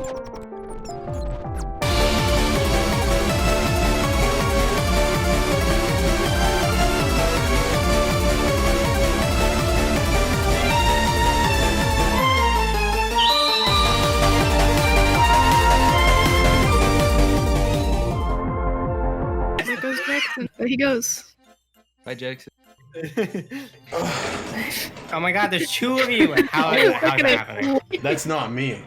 There goes Jackson. There he goes. Bye, Jackson. Oh my god, there's two of you! How is that happening? That's not me.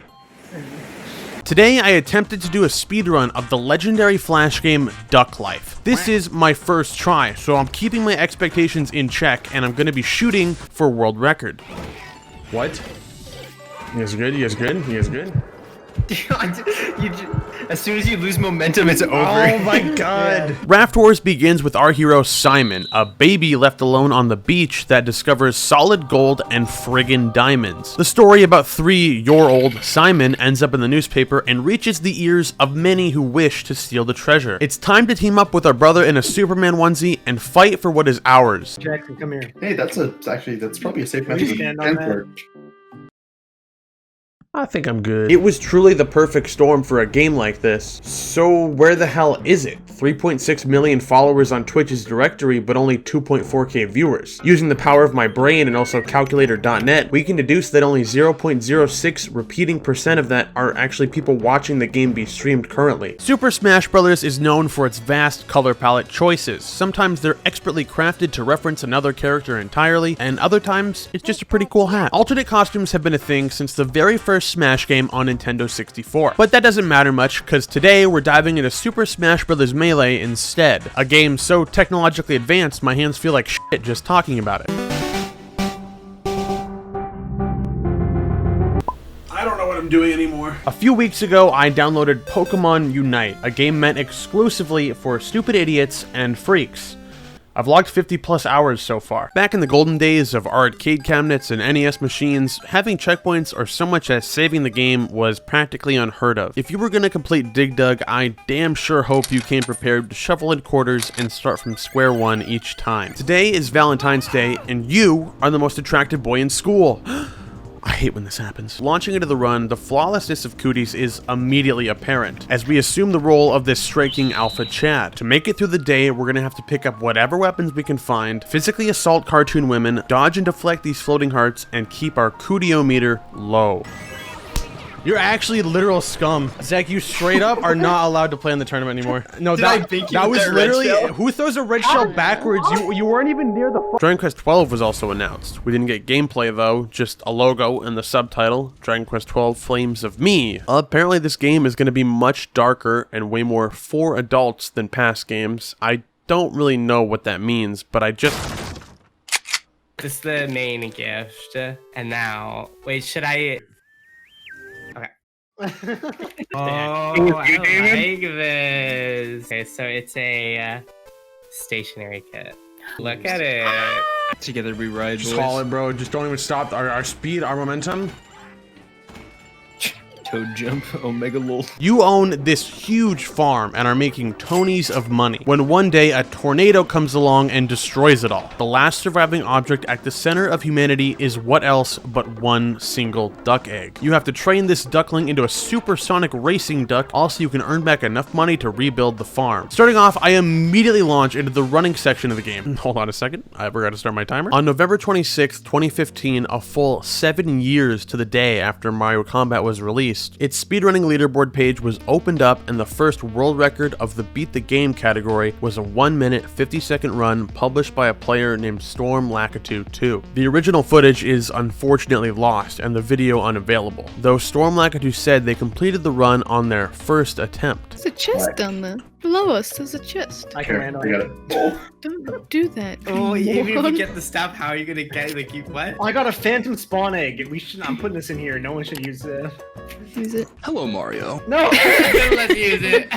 Today, I attempted to do a speedrun of the legendary Flash game Duck Life. This is my first try, so I'm keeping my expectations in check, and I'm going to be shooting for world record. What? You guys good? You guys good? You guys good? As soon as you lose momentum, it's over. Oh my god. Raft Wars begins with our hero Simon, a baby left alone on the beach that discovers solid gold and friggin' diamonds. The story about 3-year-old Simon ends up in the newspaper and reaches the ears of many who wish to steal the treasure. It's time to team up with our brother in a Superman onesie and fight for what is ours. Jackson, come here. Hey, that's probably a safe Can you stand on that? I think I'm good. It was truly the perfect storm for a game like this. So where the hell is it? 3.6 million followers on Twitch's directory, but only 2.4k viewers. Using the power of my brain and also calculator.net, we can deduce that only 0.06 repeating percent of that are actually people watching the game be streamed currently. Super Smash Bros. Is known for its vast color palette choices. Sometimes they're expertly crafted to reference another character entirely, and other times it's just a pretty cool hat. Alternate costumes have been a thing since the very first Smash game on Nintendo 64. But that doesn't matter much, because today we're diving into Super Smash Bros. Melee instead. A game so technologically advanced, my hands feel like shit just talking about it. I don't know what I'm doing anymore. A few weeks ago, I downloaded Pokemon Unite, a game meant exclusively for stupid idiots and freaks. I've logged 50 plus hours so far. Back in the golden days of arcade cabinets and NES machines, having checkpoints or so much as saving the game was practically unheard of. If you were gonna complete Dig Dug, I damn sure hope you came prepared to shovel in quarters and start from square one each time. Today is Valentine's Day, and you are the most attractive boy in school. I hate when this happens. Launching into the run, the flawlessness of Cooties is immediately apparent, as we assume the role of this striking alpha Chad. To make it through the day, we're gonna have to pick up whatever weapons we can find, physically assault cartoon women, dodge and deflect these floating hearts, and keep our Cootio-meter low. You're actually literal scum. Zach, you straight up are not allowed to play in the tournament anymore. No, that was literally, who throws a red shell backwards? You weren't even near the Dragon Quest 12 was also announced. We didn't get gameplay though, just a logo and the subtitle, Dragon Quest 12 Flames of Me. Apparently this game is going to be much darker and way more for adults than past games. I don't really know what that means, but I just... This is the main gift. And now, wait, should I... Oh, I like this. Okay, so it's a stationary kit. Look at it. Together we ride, Just boys. haul it, bro. Just don't even stop our speed, our momentum. Toad jump, Omega lol. You own this huge farm and are making tonies of money, when one day a tornado comes along and destroys it all. The last surviving object at the center of humanity is what else but one single duck egg. You have to train this duckling into a supersonic racing duck, also you can earn back enough money to rebuild the farm. Starting off, I immediately launch into the running section of the game. Hold on a second, I forgot to start my timer. On November 26th, 2015, a full 7 years to the day after Mario Combat was released, its speedrunning leaderboard page was opened up, and the first world record of the Beat the Game category was a 1 minute 50-second run published by a player named Storm Lakitu 2. The original footage is unfortunately lost and the video unavailable, though Storm Lakitu said they completed the run on their first attempt. There's a chest down there. Below us, there's a chest. I can land on got it. it. Don't do that. Oh, even if you moron. get the stuff, how are you gonna get like you what? I got a phantom spawn egg. We should. I'm putting this in here. No one should use it. Use it. Hello, Mario. No. Let's use it.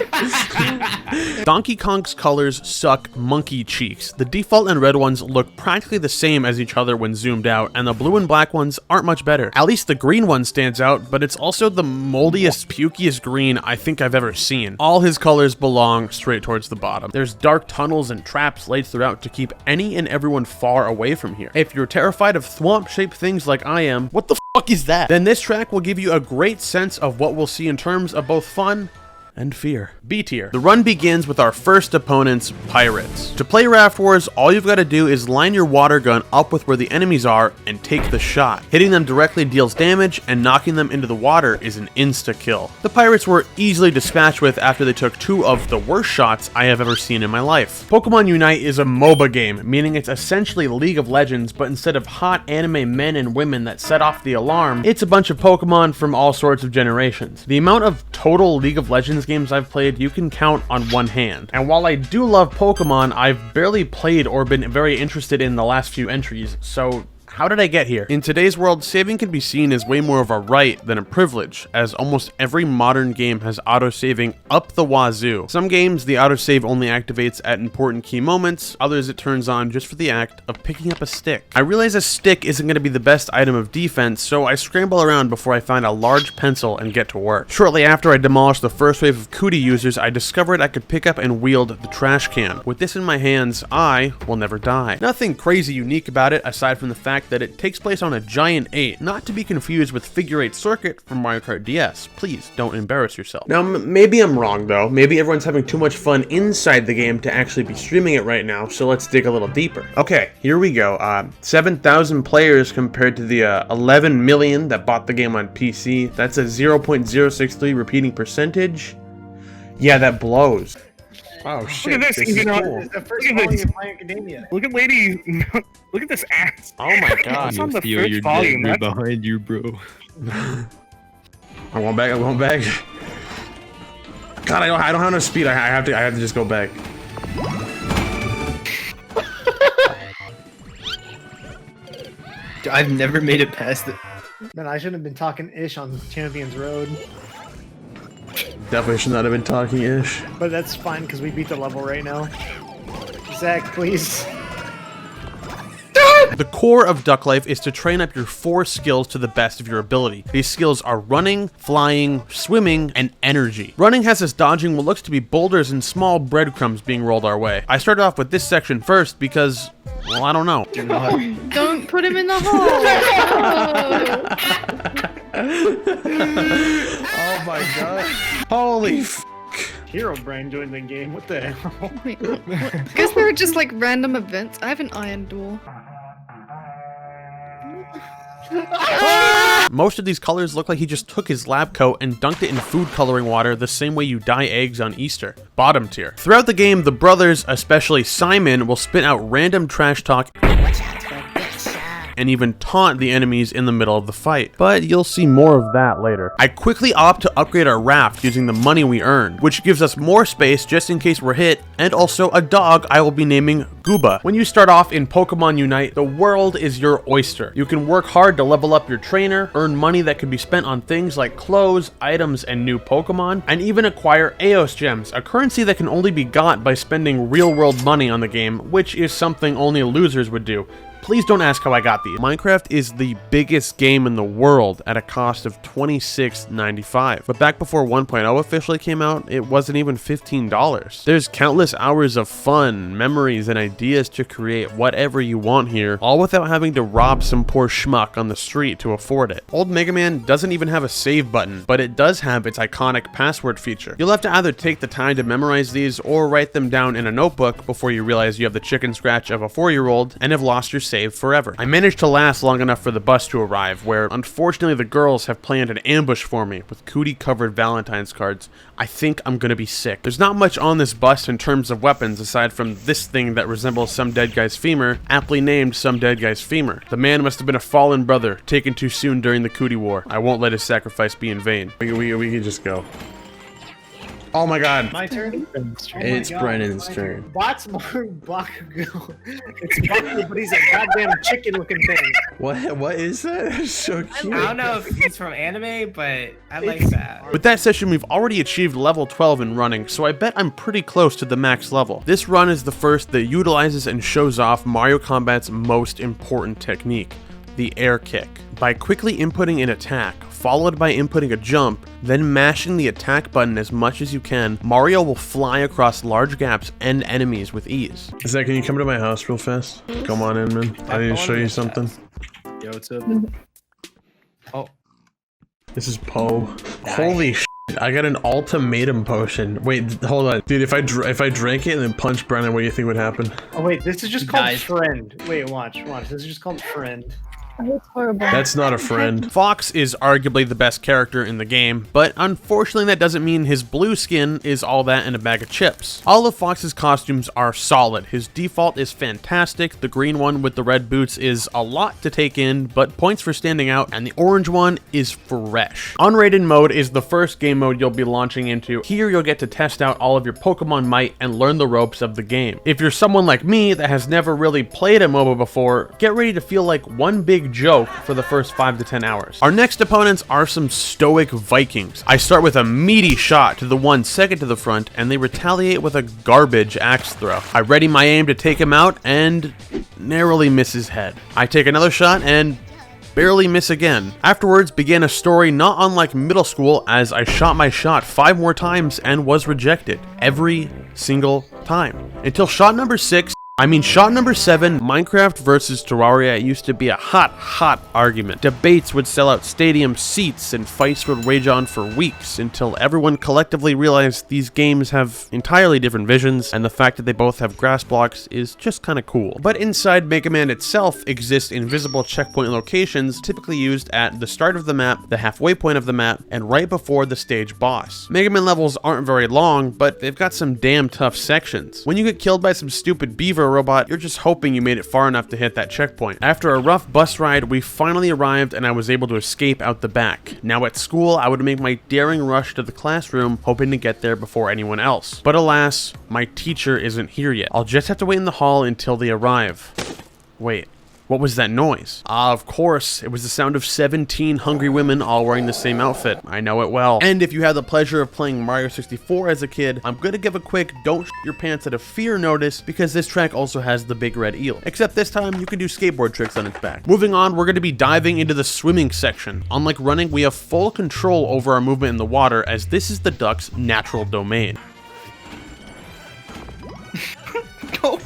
Donkey Kong's colors suck monkey cheeks. The default and red ones look practically the same as each other when zoomed out, and the blue and black ones aren't much better. At least the green one stands out, but it's also the moldiest, pukiest green I think I've ever seen. All his colors belong straight towards the bottom. There's dark tunnels and traps laid throughout to keep any and everyone far away from here. If you're terrified of thwomp-shaped things like I am, what the f fuck is that? Then this track will give you a great sense of what we'll see in terms of both fun and fear. B tier. The run begins with our first opponents, pirates. To play Raft Wars, all you've got to do is line your water gun up with where the enemies are and take the shot. Hitting them directly deals damage, and knocking them into the water is an insta-kill. The pirates were easily dispatched with after they took 2 of the worst shots I have ever seen in my life. Pokemon Unite is a MOBA game, meaning it's essentially League of Legends, but instead of hot anime men and women that set off the alarm, it's a bunch of Pokemon from all sorts of generations. The amount of total League of Legends games I've played, you can count on one hand. And while I do love Pokemon, I've barely played or been very interested in the last few entries, so how did I get here? In today's world, saving can be seen as way more of a right than a privilege, as almost every modern game has autosaving up the wazoo. Some games, the autosave only activates at important key moments, others it turns on just for the act of picking up a stick. I realize a stick isn't going to be the best item of defense, so I scramble around before I find a large pencil and get to work. Shortly after I demolished the first wave of Cootie users, I discovered I could pick up and wield the trash can. With this in my hands, I will never die. Nothing crazy unique about it, aside from the fact that it takes place on a giant 8, not to be confused with Figure 8 Circuit from Mario Kart DS. Please don't embarrass yourself. Now, maybe I'm wrong though. Maybe everyone's having too much fun inside the game to actually be streaming it right now, so let's dig a little deeper. Okay, here we go. 7,000 players compared to the 11 million that bought the game on PC. That's a 0.063 repeating percentage. Yeah, that blows. Oh shit! Look at this. Is cool. It's the first volume of My Academia. Look at lady. Look at this ass. Oh my god! It's on the Theo, first you're volume. dead. We're behind you, bro. I'm going back. I'm going back. God, I don't have enough speed. I have to just go back. I've never made it past it. Man, I shouldn't have been talking ish on Champions Road, Definitely should not have been talking ish. but that's fine because we beat the level right now. Zach, please. The core of Duck Life is to train up your 4 skills to the best of your ability. These skills are running, flying, swimming, and energy. Running has us dodging what looks to be boulders and small breadcrumbs being rolled our way. I started off with this section first because, well, I don't know. Don't put him in the hole. Oh my god. Holy f. Hero Brain joined the game. What the hell? Wait, what? Guess they were just like random events. I have an iron duel. Most of these colors look like he just took his lab coat and dunked it in food coloring water the same way you dye eggs on Easter. Bottom tier. Throughout the game, the brothers, especially Simon, will spit out random trash talk and even taunt the enemies in the middle of the fight. But you'll see more of that later. I quickly opt to upgrade our raft using the money we earned, which gives us more space just in case we're hit, and also a dog I will be naming Gooba. When you start off in Pokemon Unite, the world is your oyster. You can work hard to level up your trainer, earn money that can be spent on things like clothes, items, and new Pokemon, and even acquire Eos Gems, a currency that can only be got by spending real-world money on the game, which is something only losers would do. Please don't ask how I got these. Minecraft is the biggest game in the world at a cost of $26.95. But back before 1.0 officially came out, it wasn't even $15. There's countless hours of fun, memories, and ideas to create whatever you want here, all without having to rob some poor schmuck on the street to afford it. Old Mega Man doesn't even have a save button, but it does have its iconic password feature. You'll have to either take the time to memorize these or write them down in a notebook before you realize you have the chicken scratch of a 4-year-old and have lost your save forever. I managed to last long enough for the bus to arrive, where unfortunately the girls have planned an ambush for me with cootie-covered Valentine's cards. I think I'm gonna be sick. There's not much on this bus in terms of weapons aside from this thing that resembles some dead guy's femur, aptly named Some Dead Guy's Femur. The man must have been a fallen brother, taken too soon during the Cootie War. I won't let his sacrifice be in vain. We can just go. Oh my god. My turn? It's Brennan's turn. What's more Bakugo? It's Bakugo, but he's a goddamn chicken-looking thing. What is that? That's so cute. I don't know if he's from anime, but I like that. With that session, we've already achieved level 12 in running, so I bet I'm pretty close to the max level. This run is the first that utilizes and shows off Mario Combat's most important technique, the air kick. By quickly inputting an attack, followed by inputting a jump, then mashing the attack button as much as you can, Mario will fly across large gaps and enemies with ease. Zach, can you come to my house real fast? Come on in, man. I need to show you something. Yo, what's up? Oh. This is Poe. Holy shit. I got an ultimatum potion. Wait, hold on. Dude, if I drank it and then punched Brennan, what do you think would happen? Oh wait, this is just called Guys. friend. Wait, watch. This is just called friend. That's horrible. That's not a friend. Fox is arguably the best character in the game, but unfortunately that doesn't mean his blue skin is all that in a bag of chips. All of Fox's costumes are solid. His default is fantastic, the green one with the red boots is a lot to take in, but points for standing out, and the orange one is fresh. Unrated mode is the first game mode you'll be launching into. Here you'll get to test out all of your Pokemon might and learn the ropes of the game. If you're someone like me that has never really played a MOBA before, get ready to feel like one big joke for the first 5 to 10 hours. Our next opponents are some stoic Vikings. I start with a meaty shot to the one second to the front, and they retaliate with a garbage axe throw. I ready my aim to take him out and narrowly miss his head. I take another shot and barely miss again. Afterwards began a story not unlike middle school, as I shot my shot 5 more times and was rejected. Every single time. Until shot number 7, Minecraft versus Terraria used to be a hot argument. Debates would sell out stadium seats and fights would rage on for weeks until everyone collectively realized these games have entirely different visions, and the fact that they both have grass blocks is just kinda cool. But inside Mega Man itself exist invisible checkpoint locations typically used at the start of the map, the halfway point of the map, and right before the stage boss. Mega Man levels aren't very long, but they've got some damn tough sections. When you get killed by some stupid beaver robot, you're just hoping you made it far enough to hit that checkpoint. After a rough bus ride, we finally arrived and I was able to escape out the back. Now at school, I would make my daring rush to the classroom, hoping to get there before anyone else. But alas, my teacher isn't here yet. I'll just have to wait in the hall until they arrive. Wait. What was that noise? Of course, it was the sound of 17 hungry women all wearing the same outfit. I know it well. And if you had the pleasure of playing Mario 64 as a kid, I'm gonna give a quick don't shit your pants at a fear notice, because this track also has the big red eel. Except this time, you can do skateboard tricks on its back. Moving on, we're gonna be diving into the swimming section. Unlike running, we have full control over our movement in the water, as this is the duck's natural domain. Go.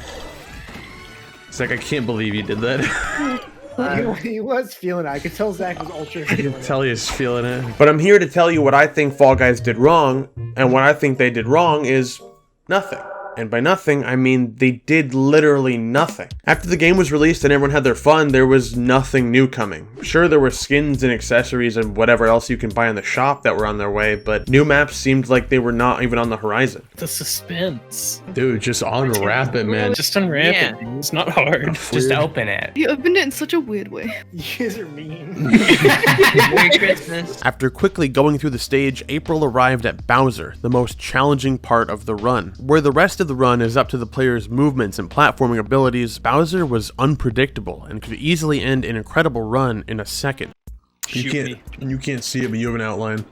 It's like, I can't believe you did that. He was feeling it. I could tell Zach was ultra I feeling can it. tell he's feeling it. But I'm here to tell you what I think Fall Guys did wrong, and what I think they did wrong is nothing. And by nothing, I mean they did literally nothing. After the game was released and everyone had their fun, there was nothing new coming. Sure, there were skins and accessories and whatever else you can buy in the shop that were on their way, but new maps seemed like they were not even on the horizon. The suspense. Dude, just unwrap it, man. Just unwrap Yeah. it. It's not hard. Just open it. You opened it in such a weird way. You guys are mean. Merry Christmas. After quickly going through the stage, April arrived at Bowser, the most challenging part of the run. Where the rest of the run is up to the player's movements and platforming abilities, Bowser was unpredictable and could easily end an incredible run in a second. You can't see it, but you have an outline.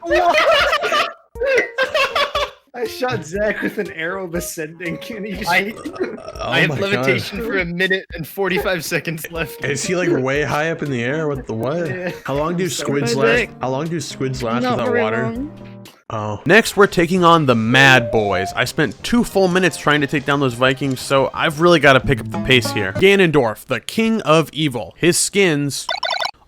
I shot Zach with an arrow ascending. Can you just I Oh have my levitation for a minute and 45 seconds left. God. Is he like way high up in the air? What the what? Yeah. How long do squids Bye, last? Dick. How long do squids last Not without very water? long. Oh. Next, we're taking on the Mad Boys. I spent 2 full minutes trying to take down those Vikings, so I've really got to pick up the pace here. Ganondorf, the king of evil. His skins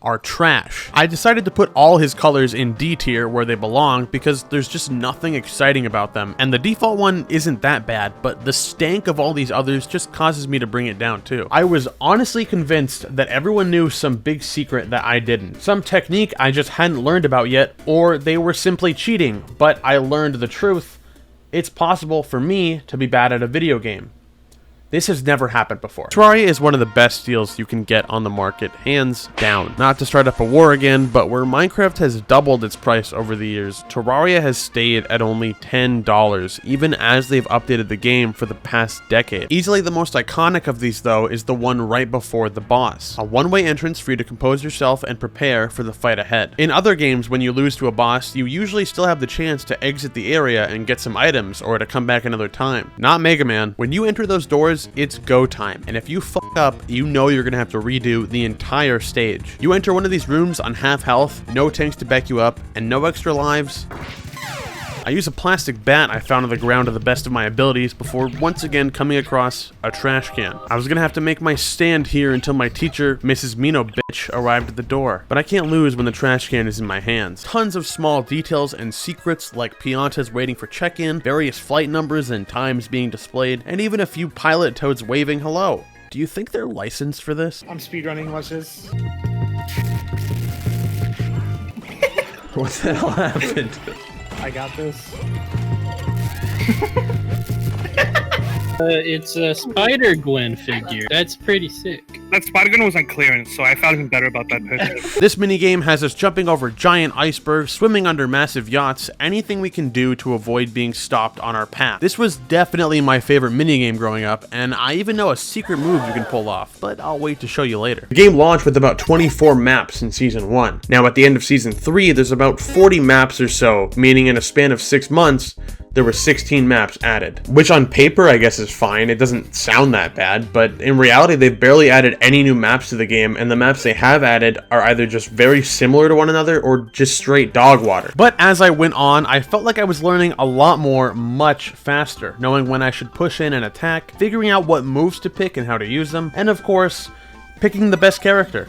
are trash. I decided to put all his colors in D tier where they belong because there's just nothing exciting about them, and the default one isn't that bad, but the stank of all these others just causes me to bring it down too. I was honestly convinced that everyone knew some big secret that I didn't. Some technique I just hadn't learned about yet, or they were simply cheating, but I learned the truth. It's possible for me to be bad at a video game. This has never happened before. Terraria is one of the best deals you can get on the market, hands down. Not to start up a war again, but where Minecraft has doubled its price over the years, Terraria has stayed at only $10, even as they've updated the game for the past decade. Easily the most iconic of these, though, is the one right before the boss. A one-way entrance for you to compose yourself and prepare for the fight ahead. In other games, when you lose to a boss, you usually still have the chance to exit the area and get some items, or to come back another time. Not Mega Man. When you enter those doors, it's go time, and if you fuck up, you know you're gonna have to redo the entire stage. You enter one of these rooms on half health, no tanks to back you up, and no extra lives. I use a plastic bat I found on the ground to the best of my abilities before once again coming across a trash can. I was gonna have to make my stand here until my teacher, Mrs. Mino bitch, arrived at the door. But I can't lose when the trash can is in my hands. Tons of small details and secrets like Piantas waiting for check-in, various flight numbers and times being displayed, and even a few pilot toads waving hello. Do you think they're licensed for this? I'm speedrunning, watch this. What the hell happened? I got this. It's a Spider-Gwen figure. That's pretty sick. That Spider-Gwen was on clearance, so I felt even better about that picture. This minigame has us jumping over giant icebergs, swimming under massive yachts, anything we can do to avoid being stopped on our path. This was definitely my favorite minigame growing up, and I even know a secret move you can pull off, but I'll wait to show you later. The game launched with about 24 maps in Season 1. Now at the end of Season 3, there's about 40 maps or so, meaning in a span of 6 months, there were 16 maps added. Which on paper I guess is fine, it doesn't sound that bad, but in reality they've barely added any new maps to the game, and the maps they have added are either just very similar to one another or just straight dog water. But as I went on, I felt like I was learning a lot more much faster, knowing when I should push in and attack, figuring out what moves to pick and how to use them, and of course, picking the best character.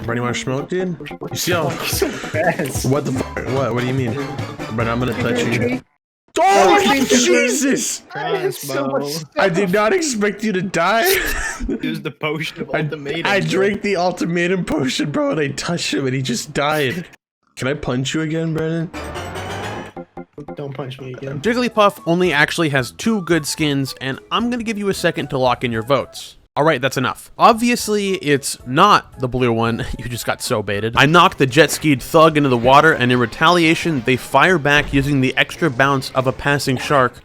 Brandon, you want to smoke, dude? You see how... Fast. What the fuck? What do you mean? Brandon, I'm gonna touch you. Oh, Jesus! I did not expect you to die. Use the potion of ultimatum. I drank the ultimatum potion, bro, and I touched him and he just died. Can I punch you again, Brennan? Don't punch me again. Jigglypuff only actually has 2 good skins, and I'm gonna give you a second to lock in your votes. Alright, that's enough. Obviously, it's not the blue one. You just got so baited. I knocked the jet-skied thug into the water, and in retaliation, they fire back using the extra bounce of a passing shark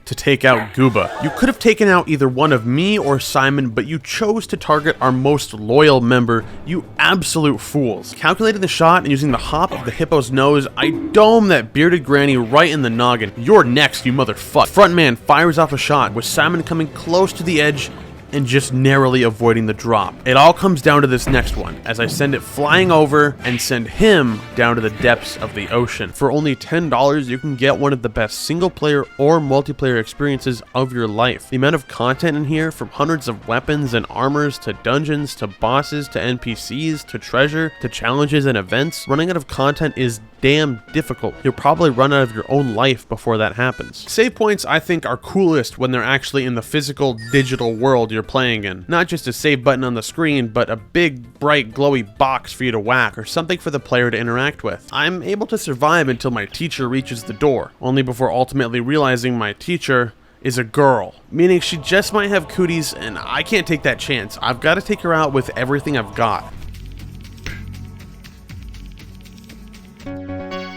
to take out Gooba. You could have taken out either one of me or Simon, but you chose to target our most loyal member, you absolute fools. Calculating the shot and using the hop of the hippo's nose, I dome that bearded granny right in the noggin. You're next, you motherfucker. Frontman fires off a shot, with Simon coming close to the edge and just narrowly avoiding the drop. It all comes down to this next one, as I send it flying over and send him down to the depths of the ocean. For only $10, you can get one of the best single-player or multiplayer experiences of your life. The amount of content in here, from hundreds of weapons and armors, to dungeons, to bosses, to NPCs, to treasure, to challenges and events, running out of content is damn difficult. You'll probably run out of your own life before that happens. Save points, I think, are coolest when they're actually in the physical, digital world you're playing in. Not just a save button on the screen, but a big, bright, glowy box for you to whack, or something for the player to interact with. I'm able to survive until my teacher reaches the door, only before ultimately realizing my teacher is a girl, meaning she just might have cooties, and I can't take that chance. I've got to take her out with everything I've got.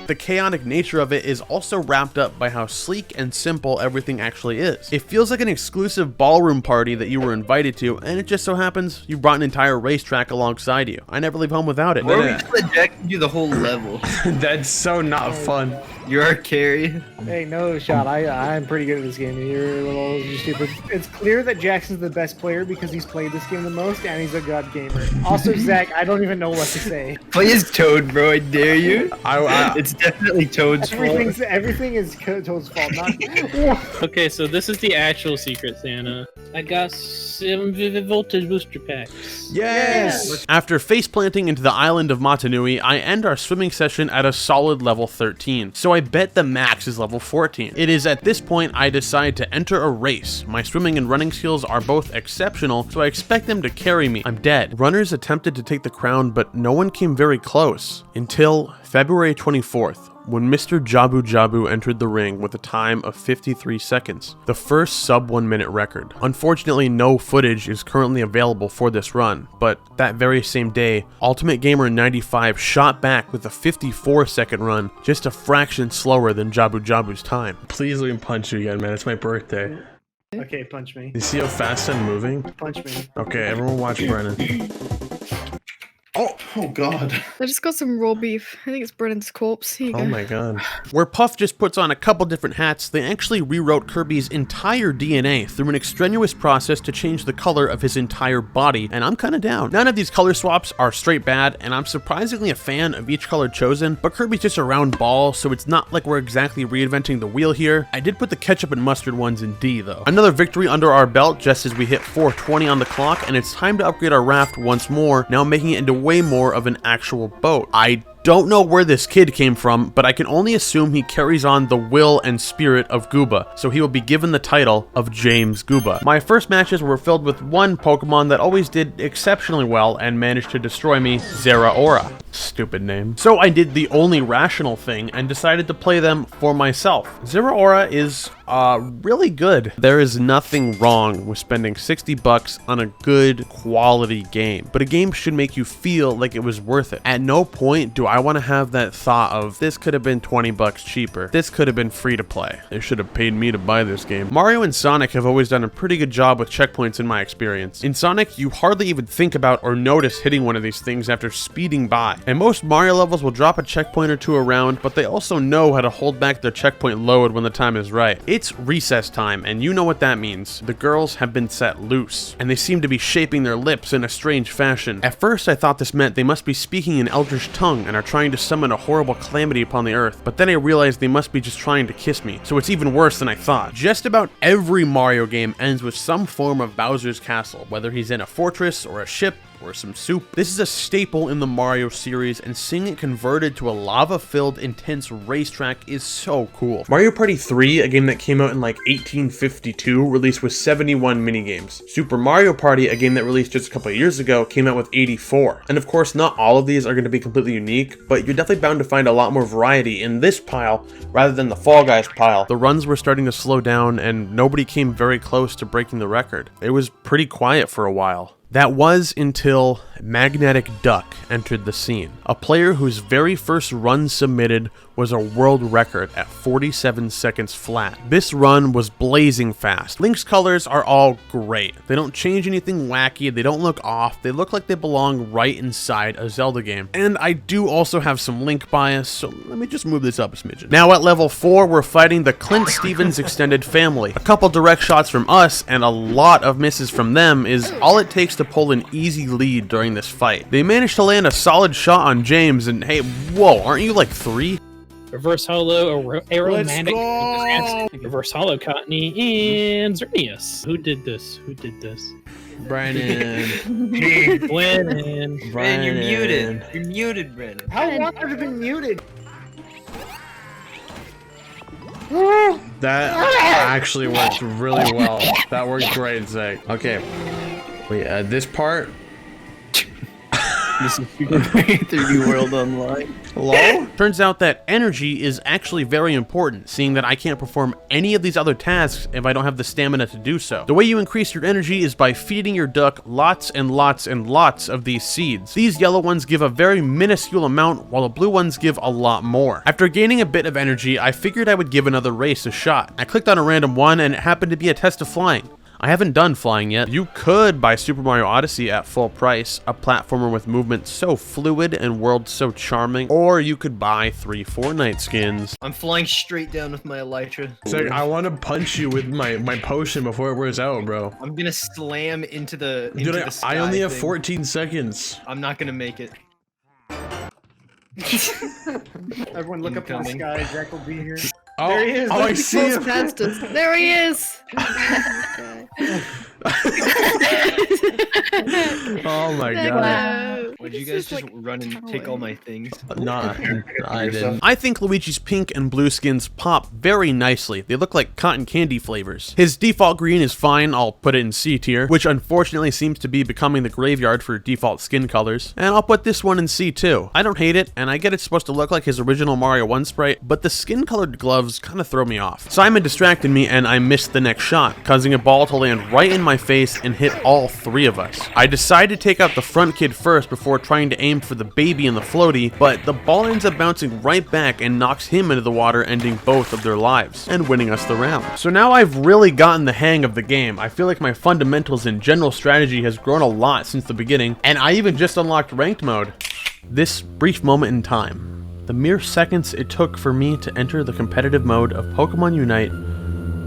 The chaotic nature of it is also wrapped up by how sleek and simple everything actually is. It feels like an exclusive ballroom party that you were invited to, and it just so happens you brought an entire racetrack alongside you. I never leave home without it. Or we just let Jack do the whole level. That's so not fun. You're our carry. Hey, no shot. I'm pretty good at this game. You're a little stupid. It's clear that Jackson's the best player because he's played this game the most, and he's a god gamer. Also, Zach, I don't even know what to say. Play as Toad, bro. I dare you. It's definitely Toad's fault. Everything is Toad's fault. Not. Okay, so this is the actual Secret Santa. I got 7 Vivid Voltage booster packs. Yes! After face planting into the island of Matanui, I end our swimming session at a solid level 13, so I bet the max is level 14. It is at this point I decide to enter a race. My swimming and running skills are both exceptional, so I expect them to carry me. I'm dead. Runners attempted to take the crown, but no one came very close. Until February 24th, when Mr. Jabu Jabu entered the ring with a time of 53 seconds, the first sub 1 minute record. Unfortunately, no footage is currently available for this run, but that very same day, Ultimate Gamer 95 shot back with a 54 second run, just a fraction slower than Jabu Jabu's time. Please let me punch you again, man. It's my birthday. Okay, punch me. You see how fast I'm moving? Punch me. Okay, everyone watch Brennan. Oh God. I just got some raw beef. I think it's Brennan's corpse. Here you go. Oh my god. Where Puff just puts on a couple different hats, they actually rewrote Kirby's entire DNA through an extraneous process to change the color of his entire body, and I'm kinda down. None of these color swaps are straight bad, and I'm surprisingly a fan of each color chosen, but Kirby's just a round ball, so it's not like we're exactly reinventing the wheel here. I did put the ketchup and mustard ones in D though. Another victory under our belt just as we hit 420 on the clock, and it's time to upgrade our raft once more, now making it into way more of an actual boat. I don't know where this kid came from, but I can only assume he carries on the will and spirit of Gooba, so he will be given the title of James Gooba. My first matches were filled with one Pokemon that always did exceptionally well and managed to destroy me, Zeraora. Stupid name. So I did the only rational thing and decided to play them for myself. Zeraora is really good. There is nothing wrong with spending 60 bucks on a good quality game, but a game should make you feel like it was worth it. At no point do I want to have that thought of, this could have been 20 bucks cheaper. This could have been free to play. They should have paid me to buy this game. Mario and Sonic have always done a pretty good job with checkpoints in my experience. In Sonic, you hardly even think about or notice hitting one of these things after speeding by. And most Mario levels will drop a checkpoint or two around, but they also know how to hold back their checkpoint load when the time is right. It's recess time, and you know what that means. The girls have been set loose, and they seem to be shaping their lips in a strange fashion. At first, I thought this meant they must be speaking in Eldritch tongue and are trying to summon a horrible calamity upon the earth, but then I realized they must be just trying to kiss me, so it's even worse than I thought. Just about every Mario game ends with some form of Bowser's castle, whether he's in a fortress or a ship or some soup. This is a staple in the Mario series, and seeing it converted to a lava-filled, intense racetrack is so cool. Mario Party 3, a game that came out in like 1852, released with 71 minigames. Super Mario Party, a game that released just a couple of years ago, came out with 84. And of course, not all of these are going to be completely unique, but you're definitely bound to find a lot more variety in this pile rather than the Fall Guys pile. The runs were starting to slow down, and nobody came very close to breaking the record. It was pretty quiet for a while. That was until Magnetic Duck entered the scene, a player whose very first run submitted was a world record at 47 seconds flat. This run was blazing fast. Link's colors are all great. They don't change anything wacky, they don't look off, they look like they belong right inside a Zelda game. And I do also have some Link bias, so let me just move this up a smidgen. Now at level 4, we're fighting the Clint Stevens extended family. A couple direct shots from us and a lot of misses from them is all it takes to pull an easy lead during this fight. They managed to land a solid shot on James, and hey, whoa, aren't you like 3? Reverse Hollow, Aromatic, Reverse Hollow, Cottony, and Xerneas. Who did this? Brandon. Brennan. Brandon, you're muted. You're muted, Brandon. How long have you been muted? That actually worked really well. That worked great, Zach. Okay. Wait, this part. This is Super Mario 3D World Online. Hello? Turns out that energy is actually very important, seeing that I can't perform any of these other tasks if I don't have the stamina to do so. The way you increase your energy is by feeding your duck lots and lots and lots of these seeds. These yellow ones give a very minuscule amount, while the blue ones give a lot more. After gaining a bit of energy, I figured I would give another race a shot. I clicked on a random one, and it happened to be a test of flying. I haven't done flying yet. You could buy Super Mario Odyssey at full price, a platformer with movement so fluid and world so charming, or you could buy 3 Fortnite skins. I'm flying straight down with my Elytra. Zach, I want to punch you with my potion before it wears out, bro. I'm gonna slam into the Dude, the sky I only have thing. 14 seconds. I'm not gonna make it. Everyone look up in the sky. Jack will be here. Oh, There he is. Oh, I He see falls him. past us. There he is. Oh my god. Wow. Would you guys just run and take all my things? Nah, I didn't. I think Luigi's pink and blue skins pop very nicely. They look like cotton candy flavors. His default green is fine, I'll put it in C tier, which unfortunately seems to be becoming the graveyard for default skin colors. And I'll put this one in C too. I don't hate it, and I get it's supposed to look like his original Mario 1 sprite, but the skin colored gloves gloves kind of throw me off. Simon distracted me and I missed the next shot, causing a ball to land right in my face and hit all 3 of us. I decided to take out the front kid first before trying to aim for the baby in the floaty, but the ball ends up bouncing right back and knocks him into the water, ending both of their lives and winning us the round. So now I've really gotten the hang of the game. I feel like my fundamentals and general strategy has grown a lot since the beginning, and I even just unlocked ranked mode. This brief moment in time, the mere seconds it took for me to enter the competitive mode of Pokemon Unite,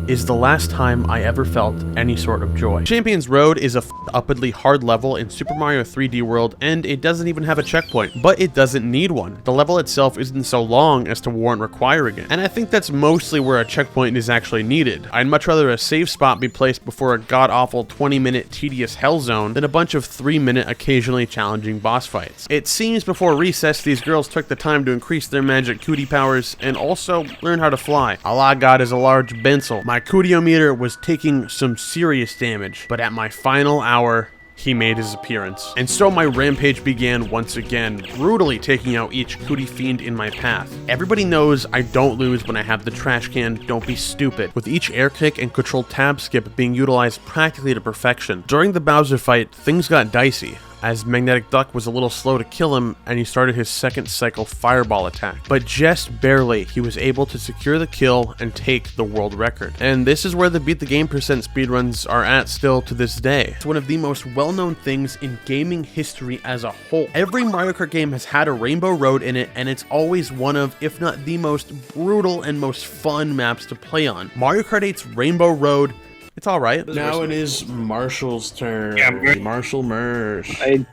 is the last time I ever felt any sort of joy. Champions Road is a upwardly hard level in Super Mario 3D World, and it doesn't even have a checkpoint, but it doesn't need one. The level itself isn't so long as to warrant requiring it, and I think that's mostly where a checkpoint is actually needed. I'd much rather a save spot be placed before a god-awful 20-minute tedious hell zone than a bunch of 3-minute occasionally challenging boss fights. It seems before recess these girls took the time to increase their magic cootie powers and also learn how to fly. All I got is a large pencil. My Cootiometer was taking some serious damage, but at my final hour, he made his appearance. And so my rampage began once again, brutally taking out each cootie fiend in my path. Everybody knows I don't lose when I have the trash can, don't be stupid, with each air kick and control tab skip being utilized practically to perfection. During the Bowser fight, things got dicey, as Magnetic Duck was a little slow to kill him and he started his second cycle fireball attack. But just barely, he was able to secure the kill and take the world record. And this is where the beat the game % speedruns are at still to this day. It's one of the most well-known things in gaming history as a whole. Every Mario Kart game has had a Rainbow Road in it, and it's always one of, if not the most brutal and most fun maps to play on. Mario Kart 8's Rainbow Road, it's alright. Now it is Marshall's turn. Yeah, Marshall Mersh. I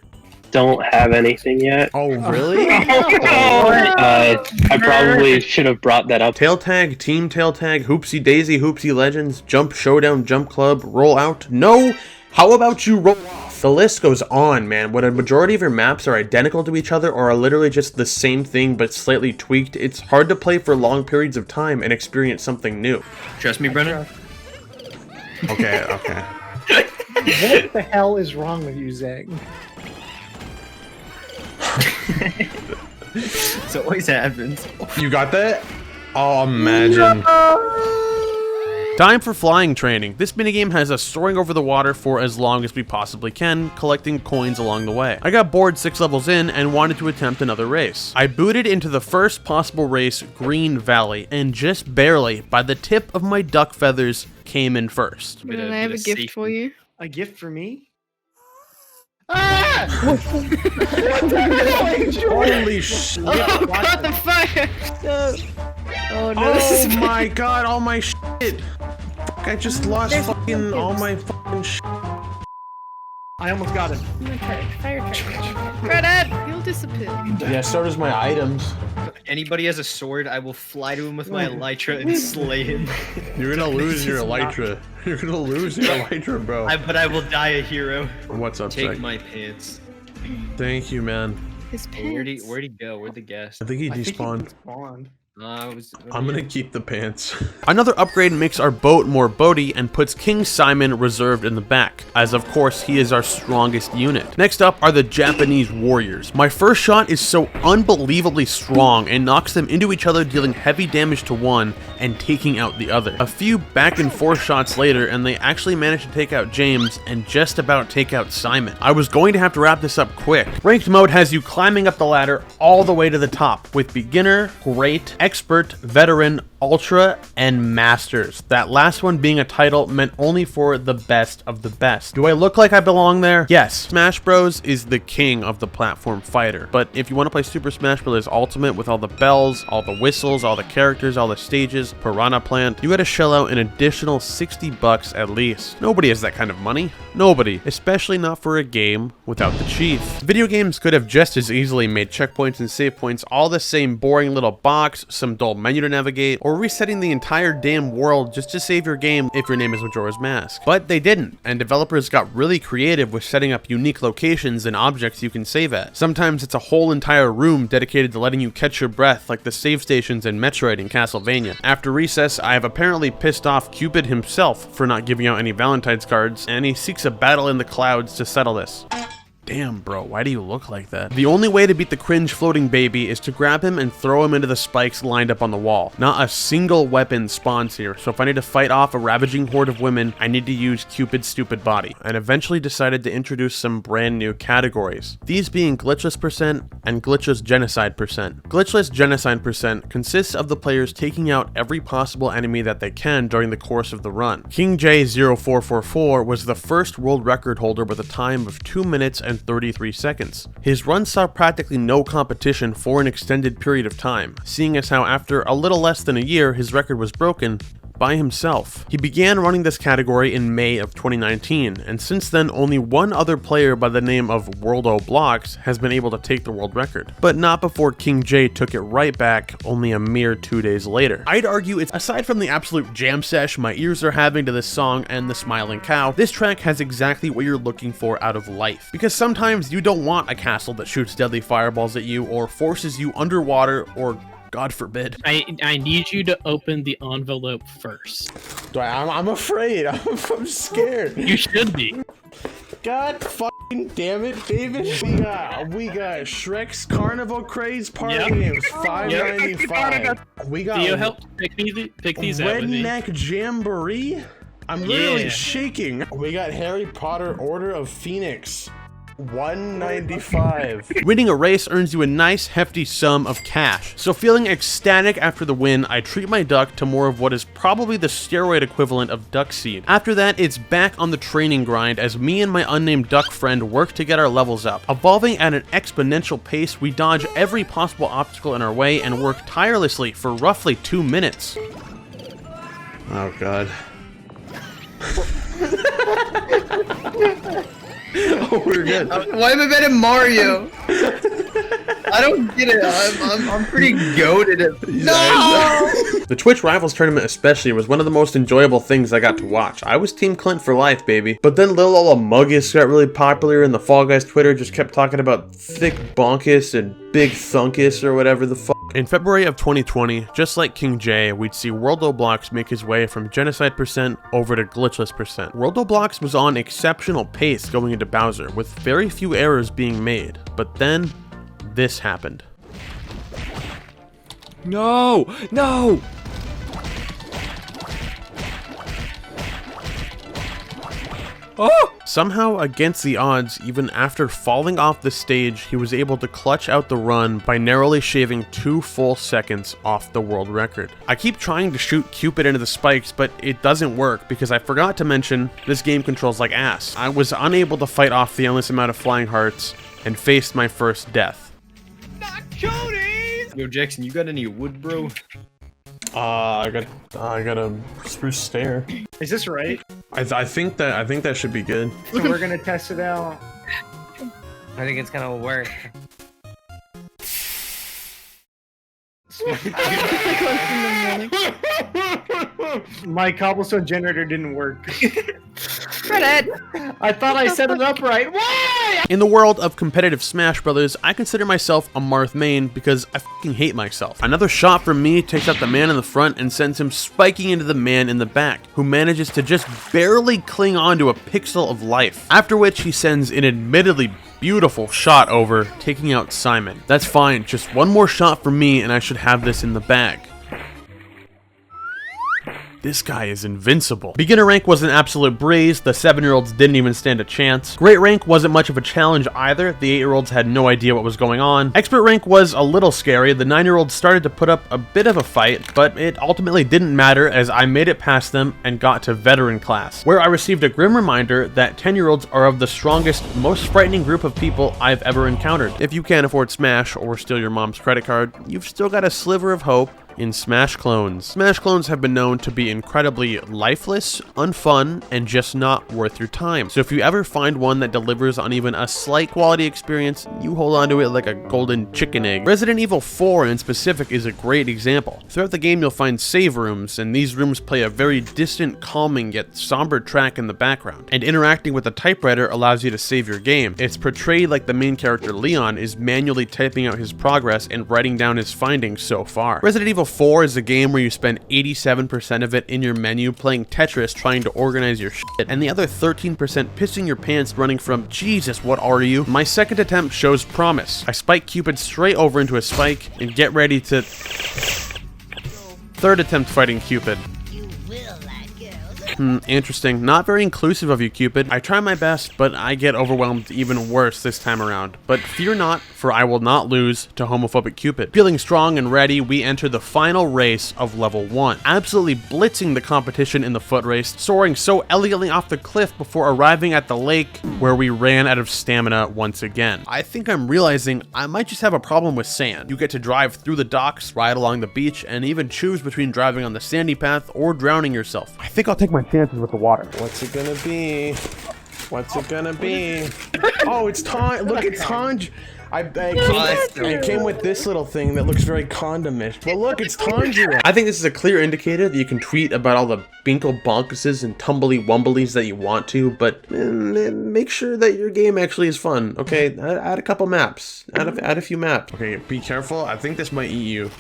don't have anything yet. Oh, really? I probably should have brought that up. Tail Tag, Team Tail Tag, Hoopsie Daisy, Hoopsie Legends, Jump Showdown, Jump Club, Roll Out. No! How about you roll off? The list goes on, man. When a majority of your maps are identical to each other or are literally just the same thing but slightly tweaked, it's hard to play for long periods of time and experience something new. Trust me, Brennan? Okay, okay. What the hell is wrong with you, Zach? It always happens. You got that? Oh, imagine. Time for flying training. This minigame has us soaring over the water for as long as we possibly can, collecting coins along the way. I got bored 6 levels in and wanted to attempt another race. I booted into the first possible race, Green Valley, and just barely, by the tip of my duck feathers, came in first. And I have a gift for you. A gift for me? Holy shit. Oh god, the fire! No. Oh no, this Oh is my god, all my shit. Fuck, I just lost fucking all my fucking shit. I almost got him. Credit! He'll disappear. Yeah, so does my items. Anybody has a sword, I will fly to him with my elytra and slay him. You're gonna lose your elytra. You're gonna lose your elytra, bro. But I will die a hero. What's up, Take Zach? my pants. Thank you, man. His pants. Where'd he go? Where'd the guest? I think he I think he despawned. spawned. I'm gonna keep the pants. Another upgrade makes our boat more boaty and puts King Simon reserved in the back, as of course he is our strongest unit. Next up are the Japanese warriors. My first shot is so unbelievably strong and knocks them into each other, dealing heavy damage to one and taking out the other. A few back and forth shots later and they actually managed to take out James and just about take out Simon. I was going to have to wrap this up quick. Ranked mode has you climbing up the ladder all the way to the top, with beginner, great, expert, veteran, ultra, and masters. That last one being a title meant only for the best of the best. Do I look like I belong there? Yes. Smash Bros is the king of the platform fighter, but if you want to play Super Smash Bros. Ultimate with all the bells, all the whistles, all the characters, all the stages, Piranha Plant, you gotta shell out an additional $60 at least. Nobody has that kind of money. Nobody. Especially not for a game without the chief. Video games could have just as easily made checkpoints and save points all the same boring little box, some dull menu to navigate, or resetting the entire damn world just to save your game if your name is Majora's Mask. But they didn't, and developers got really creative with setting up unique locations and objects you can save at. Sometimes it's a whole entire room dedicated to letting you catch your breath, like the save stations in Metroid and Castlevania. After recess, I have apparently pissed off Cupid himself for not giving out any Valentine's cards, and he seeks a battle in the clouds to settle this. Damn, bro, why do you look like that? The only way to beat the cringe floating baby is to grab him and throw him into the spikes lined up on the wall. Not a single weapon spawns here, so if I need to fight off a ravaging horde of women, I need to use Cupid's stupid body, and eventually decided to introduce some brand new categories. These being glitchless percent and glitchless genocide percent. Glitchless genocide percent consists of the players taking out every possible enemy that they can during the course of the run. King J0444 was the first world record holder with a time of 2 minutes and 33 seconds. His run saw practically no competition for an extended period of time, seeing as how after a little less than a year his record was broken by himself. He began running this category in May of 2019, and since then only one other player by the name of WorldOBlocks has been able to take the world record, but not before King J took it right back only a mere 2 days later. I'd argue it's, aside from the absolute jam sesh my ears are having to this song and the smiling cow, this track has exactly what you're looking for out of life. Because sometimes you don't want a castle that shoots deadly fireballs at you or forces you underwater or God forbid. I need you to open the envelope first. I'm afraid. I'm scared. You should be. God fucking damn it, David. We got Shrek's Carnival Craze Party Games, $5.95. We got Theo helped pick these out with me. Redneck Jamboree. I'm literally shaking. We got Harry Potter Order of Phoenix. $195. Winning a race earns you a nice hefty sum of cash. So feeling ecstatic after the win, I treat my duck to more of what is probably the steroid equivalent of duck seed. After that, it's back on the training grind as me and my unnamed duck friend work to get our levels up. Evolving at an exponential pace, we dodge every possible obstacle in our way and work tirelessly for roughly 2 minutes. Oh god. Oh, we're good. Why am I betting Mario? I don't get it. I'm pretty goated at. No! The Twitch Rivals tournament especially was one of the most enjoyable things I got to watch. I was Team Clint for life, baby. But then Lil Muggus got really popular and the Fall Guys Twitter just kept talking about thick bonkus and big thunkus or whatever the fuck. In February of 2020, just like King J, we'd see WorldOBlocks make his way from genocide percent over to glitchless percent. WorldOBlocks was on exceptional pace going into Bowser, with very few errors being made. But then, this happened. No! No! Oh! Somehow, against the odds, even after falling off the stage, he was able to clutch out the run by narrowly shaving 2 full seconds off the world record. I keep trying to shoot Cupid into the spikes, but it doesn't work because I forgot to mention this game controls like ass. I was unable to fight off the endless amount of flying hearts and faced my first death. Not Cody! Yo, Jackson, you got any wood, bro? I got a spruce stair. Is this right? I think that should be good. So we're gonna test it out. I think it's gonna work. My cobblestone generator didn't work. Credit! I thought I set it up right. Why? In the world of competitive Smash Brothers, I consider myself a Marth main because I fucking hate myself. Another shot from me takes out the man in the front and sends him spiking into the man in the back, who manages to just barely cling on to a pixel of life. After which he sends an admittedly beautiful shot over, taking out Simon. That's fine, just one more shot from me and I should have this in the bag. This guy is invincible. Beginner rank was an absolute breeze, the 7-year-olds didn't even stand a chance. Great rank wasn't much of a challenge either, the 8-year-olds had no idea what was going on. Expert rank was a little scary, the 9-year-olds started to put up a bit of a fight, but it ultimately didn't matter as I made it past them and got to veteran class, where I received a grim reminder that 10-year-olds are of the strongest, most frightening group of people I've ever encountered. If you can't afford Smash or steal your mom's credit card, you've still got a sliver of hope in Smash clones. Smash clones have been known to be incredibly lifeless, unfun, and just not worth your time. So if you ever find one that delivers on even a slight quality experience, you hold on to it like a golden chicken egg. Resident Evil 4 in specific is a great example. Throughout the game you'll find save rooms, and these rooms play a very distant, calming yet somber track in the background. And interacting with the typewriter allows you to save your game. It's portrayed like the main character Leon is manually typing out his progress and writing down his findings so far. Resident Evil Level 4 is a game where you spend 87% of it in your menu playing Tetris trying to organize your shit, and the other 13% pissing your pants running from, Jesus, what are you? My second attempt shows promise. I spike Cupid straight over into a spike and get ready to... Third attempt fighting Cupid. Interesting. Not very inclusive of you, Cupid. I try my best, but I get overwhelmed even worse this time around. But fear not, for I will not lose to homophobic Cupid. Feeling strong and ready, we enter the final race of level 1. Absolutely blitzing the competition in the foot race, soaring so elegantly off the cliff before arriving at the lake, where we ran out of stamina once again. I think I'm realizing I might just have a problem with sand. You get to drive through the docks, ride along the beach, and even choose between driving on the sandy path or drowning yourself. I think I'll take my chances with the water. What's it gonna be? What's it gonna be? Oh, it's Tanj. Look, it's Tanj. I came with this little thing that looks very condom-ish. Well, look, it's Tanjiro. I think this is a clear indicator that you can tweet about all the binkle bonkuses and tumbly wumblies that you want to, but make sure that your game actually is fun. Okay, add a couple maps. Add a few maps. Okay, be careful. I think this might eat you.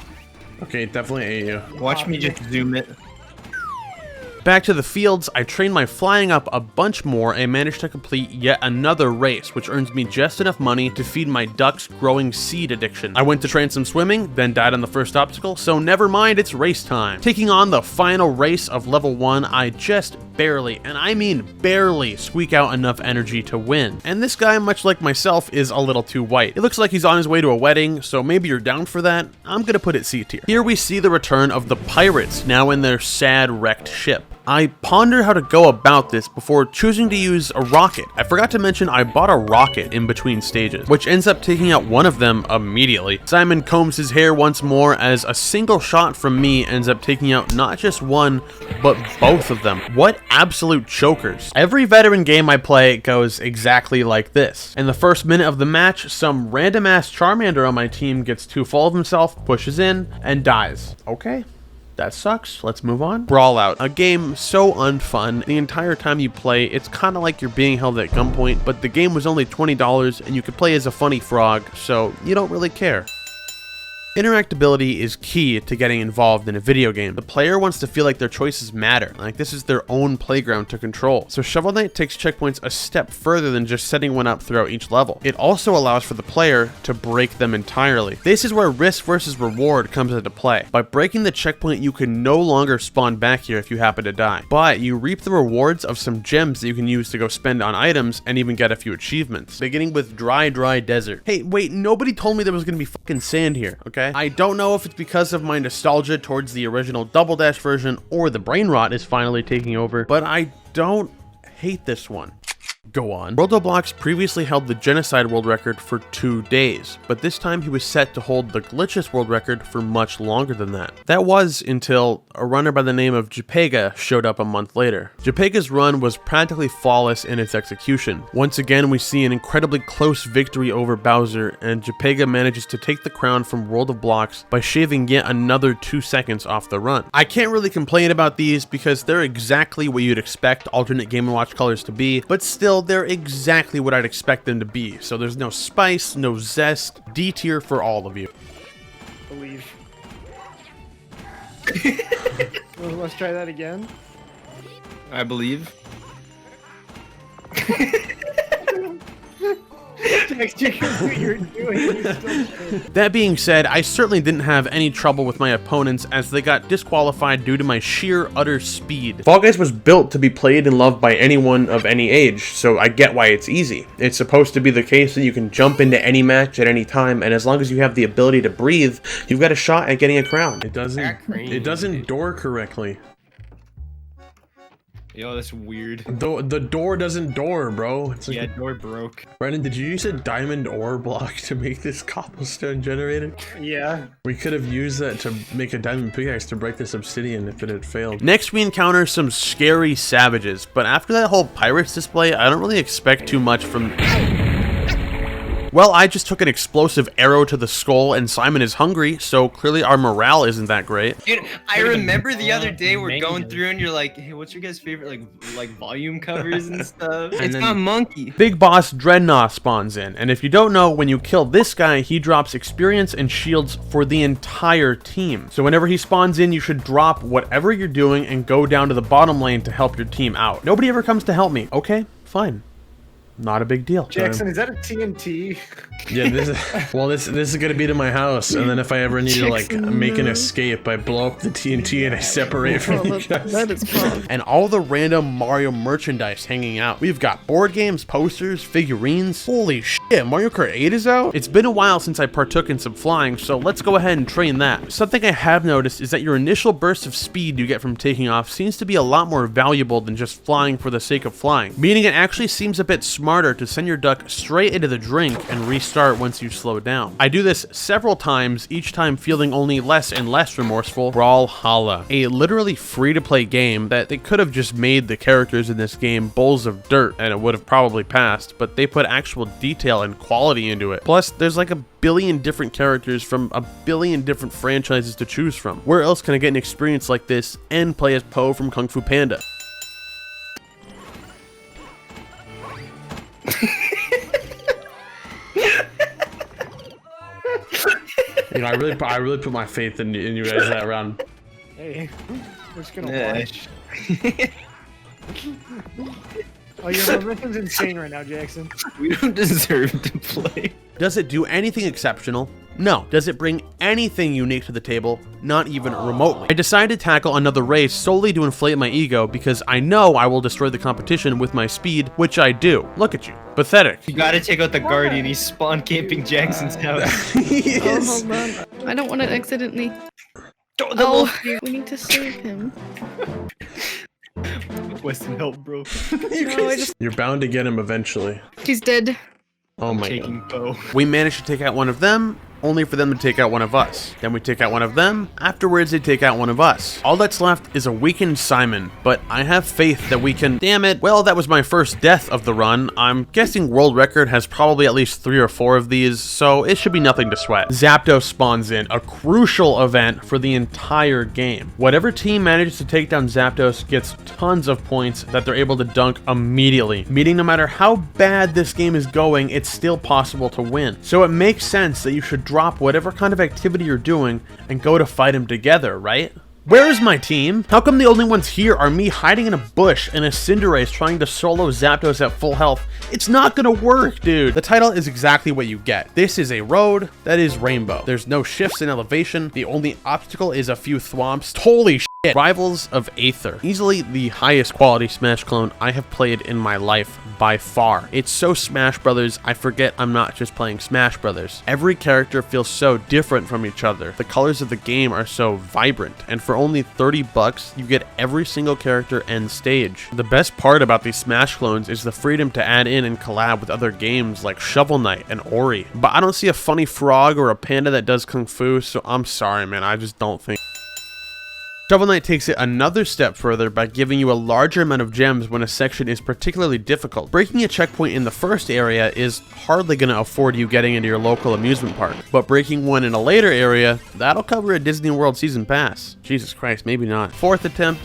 Okay, definitely ate you. Watch me just zoom it. Back to the fields, I train my flying up a bunch more and manage to complete yet another race, which earns me just enough money to feed my duck's growing seed addiction. I went to train some swimming, then died on the first obstacle, so never mind, it's race time. Taking on the final race of level 1, I just barely, and I mean barely, squeak out enough energy to win. And this guy, much like myself, is a little too white. It looks like he's on his way to a wedding, so maybe you're down for that. I'm gonna put it C tier. Here we see the return of the pirates, now in their sad wrecked ship. I ponder how to go about this before choosing to use a rocket. I forgot to mention I bought a rocket in between stages, which ends up taking out one of them immediately. Simon combs his hair once more as a single shot from me ends up taking out not just one, but both of them. What absolute chokers. Every veteran game I play goes exactly like this. In the first minute of the match, some random ass Charmander on my team gets too full of himself, pushes in, and dies. Okay. That sucks. Let's move on. Brawlout, a game so unfun. The entire time you play, it's kind of like you're being held at gunpoint, but the game was only $20 and you could play as a funny frog, so you don't really care. Interactability is key to getting involved in a video game. The player wants to feel like their choices matter, like this is their own playground to control. So Shovel Knight takes checkpoints a step further than just setting one up throughout each level. It also allows for the player to break them entirely. This is where risk versus reward comes into play. By breaking the checkpoint, you can no longer spawn back here if you happen to die, but you reap the rewards of some gems that you can use to go spend on items and even get a few achievements, beginning with Dry Desert. Hey, wait, nobody told me there was gonna be fucking sand here, okay? I don't know if it's because of my nostalgia towards the original Double Dash version or the brain rot is finally taking over, but I don't hate this one. Go on. Roblox previously held the Genocide world record for 2 days, but this time he was set to hold the Glitches world record for much longer than that. That was until a runner by the name of Japega showed up a month later. Japega's run was practically flawless in its execution. Once again, we see an incredibly close victory over Bowser, and Japega manages to take the crown from World of Blocks by shaving yet another 2 seconds off the run. I can't really complain about these because they're exactly what you'd expect alternate Game & Watch colors to be, but still, they're exactly what I'd expect them to be, so there's no spice, no zest. D tier for all of you. Believe. Well, let's try that again. I believe. That being said, I certainly didn't have any trouble with my opponents as they got disqualified due to my sheer utter speed. Fall Guys was built to be played and loved by anyone of any age, so I get why it's easy. It's supposed to be the case that you can jump into any match at any time, and as long as you have the ability to breathe, you've got a shot at getting a crown. It doesn't door correctly. Yo, that's weird. The door doesn't door, bro. It's like door broke. Brendan, did you use a diamond ore block to make this cobblestone generator? Yeah. We could have used that to make a diamond pickaxe to break this obsidian if it had failed. Next, we encounter some scary savages, but after that whole pirates display, I don't really expect too much from... Well, I just took an explosive arrow to the skull and Simon is hungry, so clearly our morale isn't that great. Dude, I remember the other day we're Mango. going through and you're like, hey, what's your guys' favorite like volume covers and stuff? And It's then- not Monkey. Big Boss Dreadnought spawns in, and if you don't know, when you kill this guy, he drops experience and shields for the entire team. So whenever he spawns in, you should drop whatever you're doing and go down to the bottom lane to help your team out. Nobody ever comes to help me. Okay, fine. Not a big deal. Jackson, is that a TNT? Yeah, this is gonna be to my house, and then if I ever need to like Jackson, make an no. escape, I blow up the TNT and I separate from Well, you guys. that is fun. And all the random Mario merchandise hanging out. We've got board games, posters, figurines. Holy shit, Mario Kart 8 is out? It's been a while since I partook in some flying, so let's go ahead and train that. Something I have noticed is that your initial burst of speed you get from taking off seems to be a lot more valuable than just flying for the sake of flying, meaning it actually seems a bit smarter to send your duck straight into the drink and restart once you slow down. I do this several times, each time feeling only less and less remorseful. Brawlhalla, a literally free-to-play game that they could have just made the characters in this game bowls of dirt and it would have probably passed, but they put actual detail and quality into it. Plus, there's like a billion different characters from a billion different franchises to choose from. Where else can I get an experience like this and play as Po from Kung Fu Panda? You know, I really put my faith in you guys that round. Hey, we're just gonna Yeah. watch. Oh, your momentum's insane right now, Jackson. We don't deserve to play. Does it do anything exceptional? No. Does it bring anything unique to the table? Not even remotely. I decided to tackle another race solely to inflate my ego because I know I will destroy the competition with my speed, which I do. Look at you. Pathetic. You gotta take out the Guardian. He's spawn camping Jackson's house. Oh, hold on. I don't want to accidentally. Oh, we need to save him. Weston, help, bro. No, I just. You're bound to get him eventually. She's dead. Oh my god. Taking bow. We managed to take out one of them, only for them to take out one of us. Then we take out one of them, afterwards they take out one of us. All that's left is a weakened Simon, but I have faith that we can... Damn it. Well, that was my first death of the run. I'm guessing world record has probably at least 3 or 4 of these, so it should be nothing to sweat. Zapdos spawns in, a crucial event for the entire game. Whatever team manages to take down Zapdos gets tons of points that they're able to dunk immediately, meaning no matter how bad this game is going, it's still possible to win. So it makes sense that you should drop whatever kind of activity you're doing and go to fight him together, right? Where is my team? How come the only ones here are me hiding in a bush and a Cinderace trying to solo Zapdos at full health? It's not gonna work, dude. The title is exactly what you get. This is a road that is rainbow. There's no shifts in elevation. The only obstacle is a few thwomps. Holy shit. Rivals of Aether. Easily the highest quality Smash clone I have played in my life by far. It's so Smash Brothers, I forget I'm not just playing Smash Brothers. Every character feels so different from each other. The colors of the game are so vibrant, and for only 30 bucks, you get every single character and stage. The best part about these Smash clones is the freedom to add in and collab with other games like Shovel Knight and Ori. But I don't see a funny frog or a panda that does Kung Fu, so I'm sorry, man, I just don't think. Shovel Knight takes it another step further by giving you a larger amount of gems when a section is particularly difficult. Breaking a checkpoint in the first area is hardly going to afford you getting into your local amusement park, but breaking one in a later area, that'll cover a Disney World season pass. Jesus Christ, maybe not. Fourth attempt.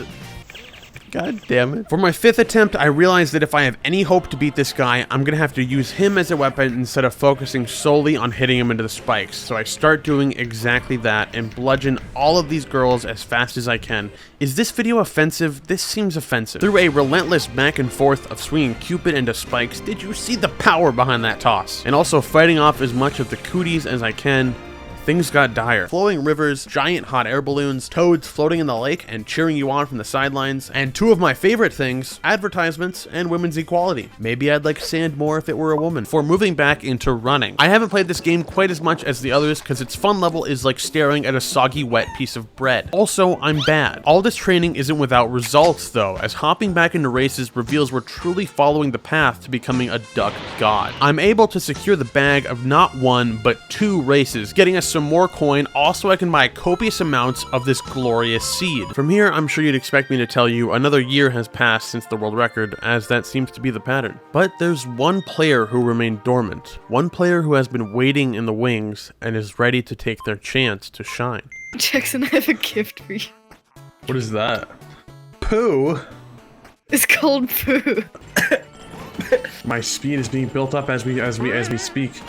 God damn it. For my 5th attempt, I realized that if I have any hope to beat this guy, I'm gonna have to use him as a weapon instead of focusing solely on hitting him into the spikes. So I start doing exactly that and bludgeon all of these girls as fast as I can. Is this video offensive? This seems offensive. Through a relentless back and forth of swinging Cupid into spikes, did you see the power behind that toss? And also fighting off as much of the cooties as I can. Things got dire. Flowing rivers, giant hot air balloons, toads floating in the lake and cheering you on from the sidelines, and 2 of my favorite things, advertisements and women's equality. Maybe I'd like sand more if it were a woman. For moving back into running. I haven't played this game quite as much as the others because its fun level is like staring at a soggy wet piece of bread. Also, I'm bad. All this training isn't without results though, as hopping back into races reveals we're truly following the path to becoming a duck god. I'm able to secure the bag of not 1 but 2 races, getting us so some more coin, also I can buy copious amounts of this glorious seed. From here, I'm sure you'd expect me to tell you another year has passed since the world record, as that seems to be the pattern. But there's one player who remained dormant, one player who has been waiting in the wings and is ready to take their chance to shine. Jackson, I have a gift for you. What is that? Poo? It's called poo. My speed is being built up as we speak.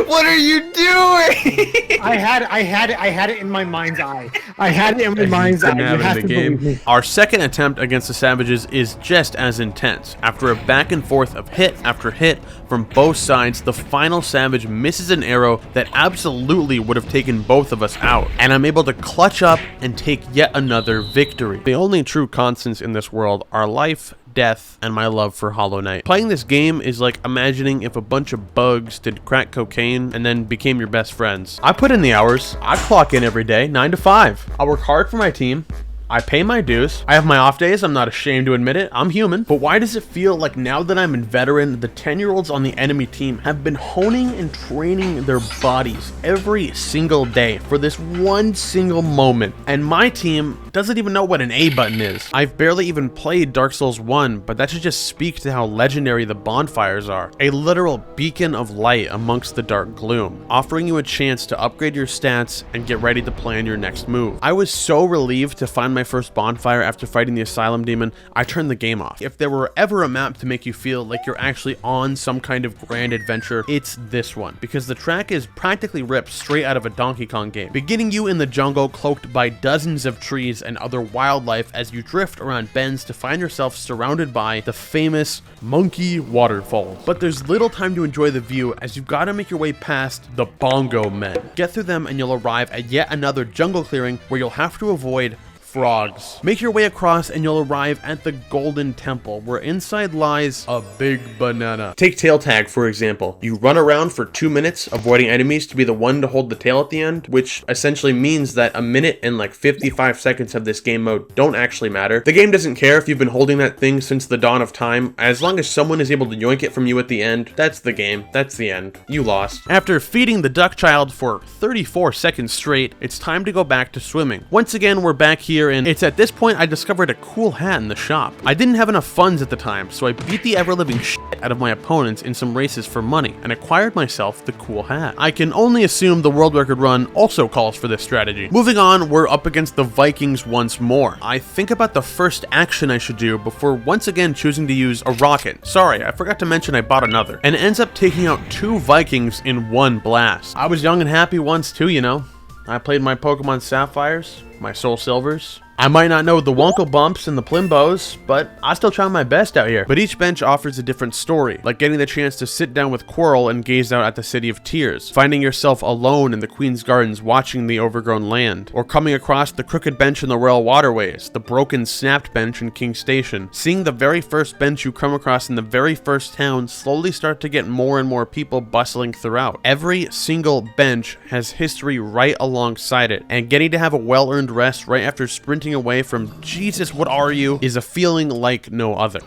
What are you doing? I had it in my mind's eye. I had it in my mind's eye. You have to believe me. Our second attempt against the Savages is just as intense. After a back and forth of hit after hit from both sides, the final Savage misses an arrow that absolutely would have taken both of us out, and I'm able to clutch up and take yet another victory. The only true constants in this world are life, death, and my love for Hollow Knight. Playing this game is like imagining if a bunch of bugs did crack cocaine and then became your best friends. I put in the hours. I clock in every day, 9 to 5. I work hard for my team. I pay my dues. I have my off days. I'm not ashamed to admit it. I'm human. But why does it feel like now that I'm a veteran, the 10-year-olds on the enemy team have been honing and training their bodies every single day for this one single moment, and my team doesn't even know what an A button is. I've barely even played Dark Souls 1, but that should just speak to how legendary the bonfires are. A literal beacon of light amongst the dark gloom, offering you a chance to upgrade your stats and get ready to plan your next move. I was so relieved to find my first bonfire after fighting the Asylum Demon, I turned the game off. If there were ever a map to make you feel like you're actually on some kind of grand adventure, it's this one, because the track is practically ripped straight out of a Donkey Kong game, beginning you in the jungle cloaked by dozens of trees and other wildlife as you drift around bends to find yourself surrounded by the famous monkey waterfalls. But there's little time to enjoy the view as you've got to make your way past the Bongo Men. Get through them and you'll arrive at yet another jungle clearing where you'll have to avoid frogs. Make your way across and you'll arrive at the Golden Temple, where inside lies a big banana. Take tail tag, for example. You run around for 2 minutes, avoiding enemies to be the one to hold the tail at the end, which essentially means that a minute and like 55 seconds of this game mode don't actually matter. The game doesn't care if you've been holding that thing since the dawn of time. As long as someone is able to yoink it from you at the end, that's the game. That's the end. You lost. After feeding the duck child for 34 seconds straight, it's time to go back to swimming. Once again, we're back here, and it's at this point I discovered a cool hat in the shop. I didn't have enough funds at the time, so I beat the ever-living shit out of my opponents in some races for money, and acquired myself the cool hat. I can only assume the world record run also calls for this strategy. Moving on, we're up against the Vikings once more. I think about the first action I should do before once again choosing to use a rocket. Sorry, I forgot to mention I bought another, and it ends up taking out 2 Vikings in one blast. I was young and happy once too, you know. I played my Pokemon Sapphires, my Soul Silvers. I might not know the Wunkle Bumps and the Plimbos, but I still try my best out here. But each bench offers a different story, like getting the chance to sit down with Quirrell and gaze out at the City of Tears, finding yourself alone in the Queen's Gardens watching the overgrown land, or coming across the crooked bench in the Royal Waterways, the broken snapped bench in King Station, seeing the very first bench you come across in the very first town slowly start to get more and more people bustling throughout. Every single bench has history right alongside it, and getting to have a well-earned rest right after sprinting away from Jesus, what are you, is a feeling like no other.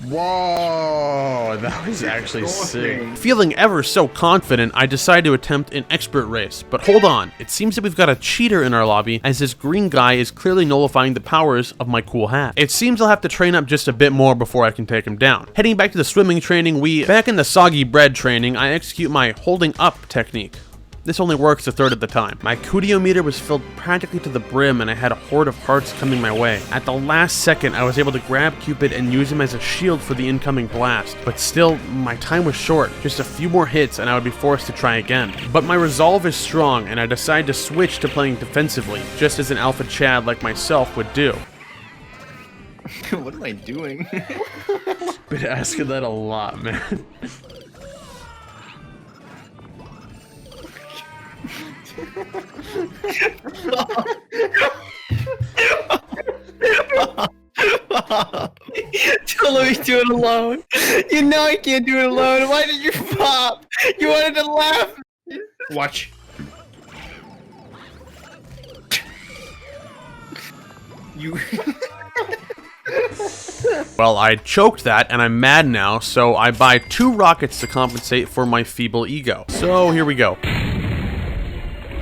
Whoa, that was actually sick. Feeling ever so confident, I decide to attempt an expert race, but hold on, it seems that we've got a cheater in our lobby, as this green guy is clearly nullifying the powers of my cool hat. It seems I'll have to train up just a bit more before I can take him down. Heading back to the swimming training, back in the soggy bread training, I execute my holding up technique. This only works a third of the time. My Cudeo meter was filled practically to the brim and I had a horde of hearts coming my way. At the last second, I was able to grab Cupid and use him as a shield for the incoming blast. But still, my time was short. Just a few more hits and I would be forced to try again. But my resolve is strong and I decide to switch to playing defensively, just as an alpha Chad like myself would do. What am I doing? Been asking that a lot, man. Don't let me do it alone. You know I can't do it alone. Why did you pop? You wanted to laugh. Watch. You. Well, I choked that, and I'm mad now, so I buy 2 rockets to compensate for my feeble ego. So here we go.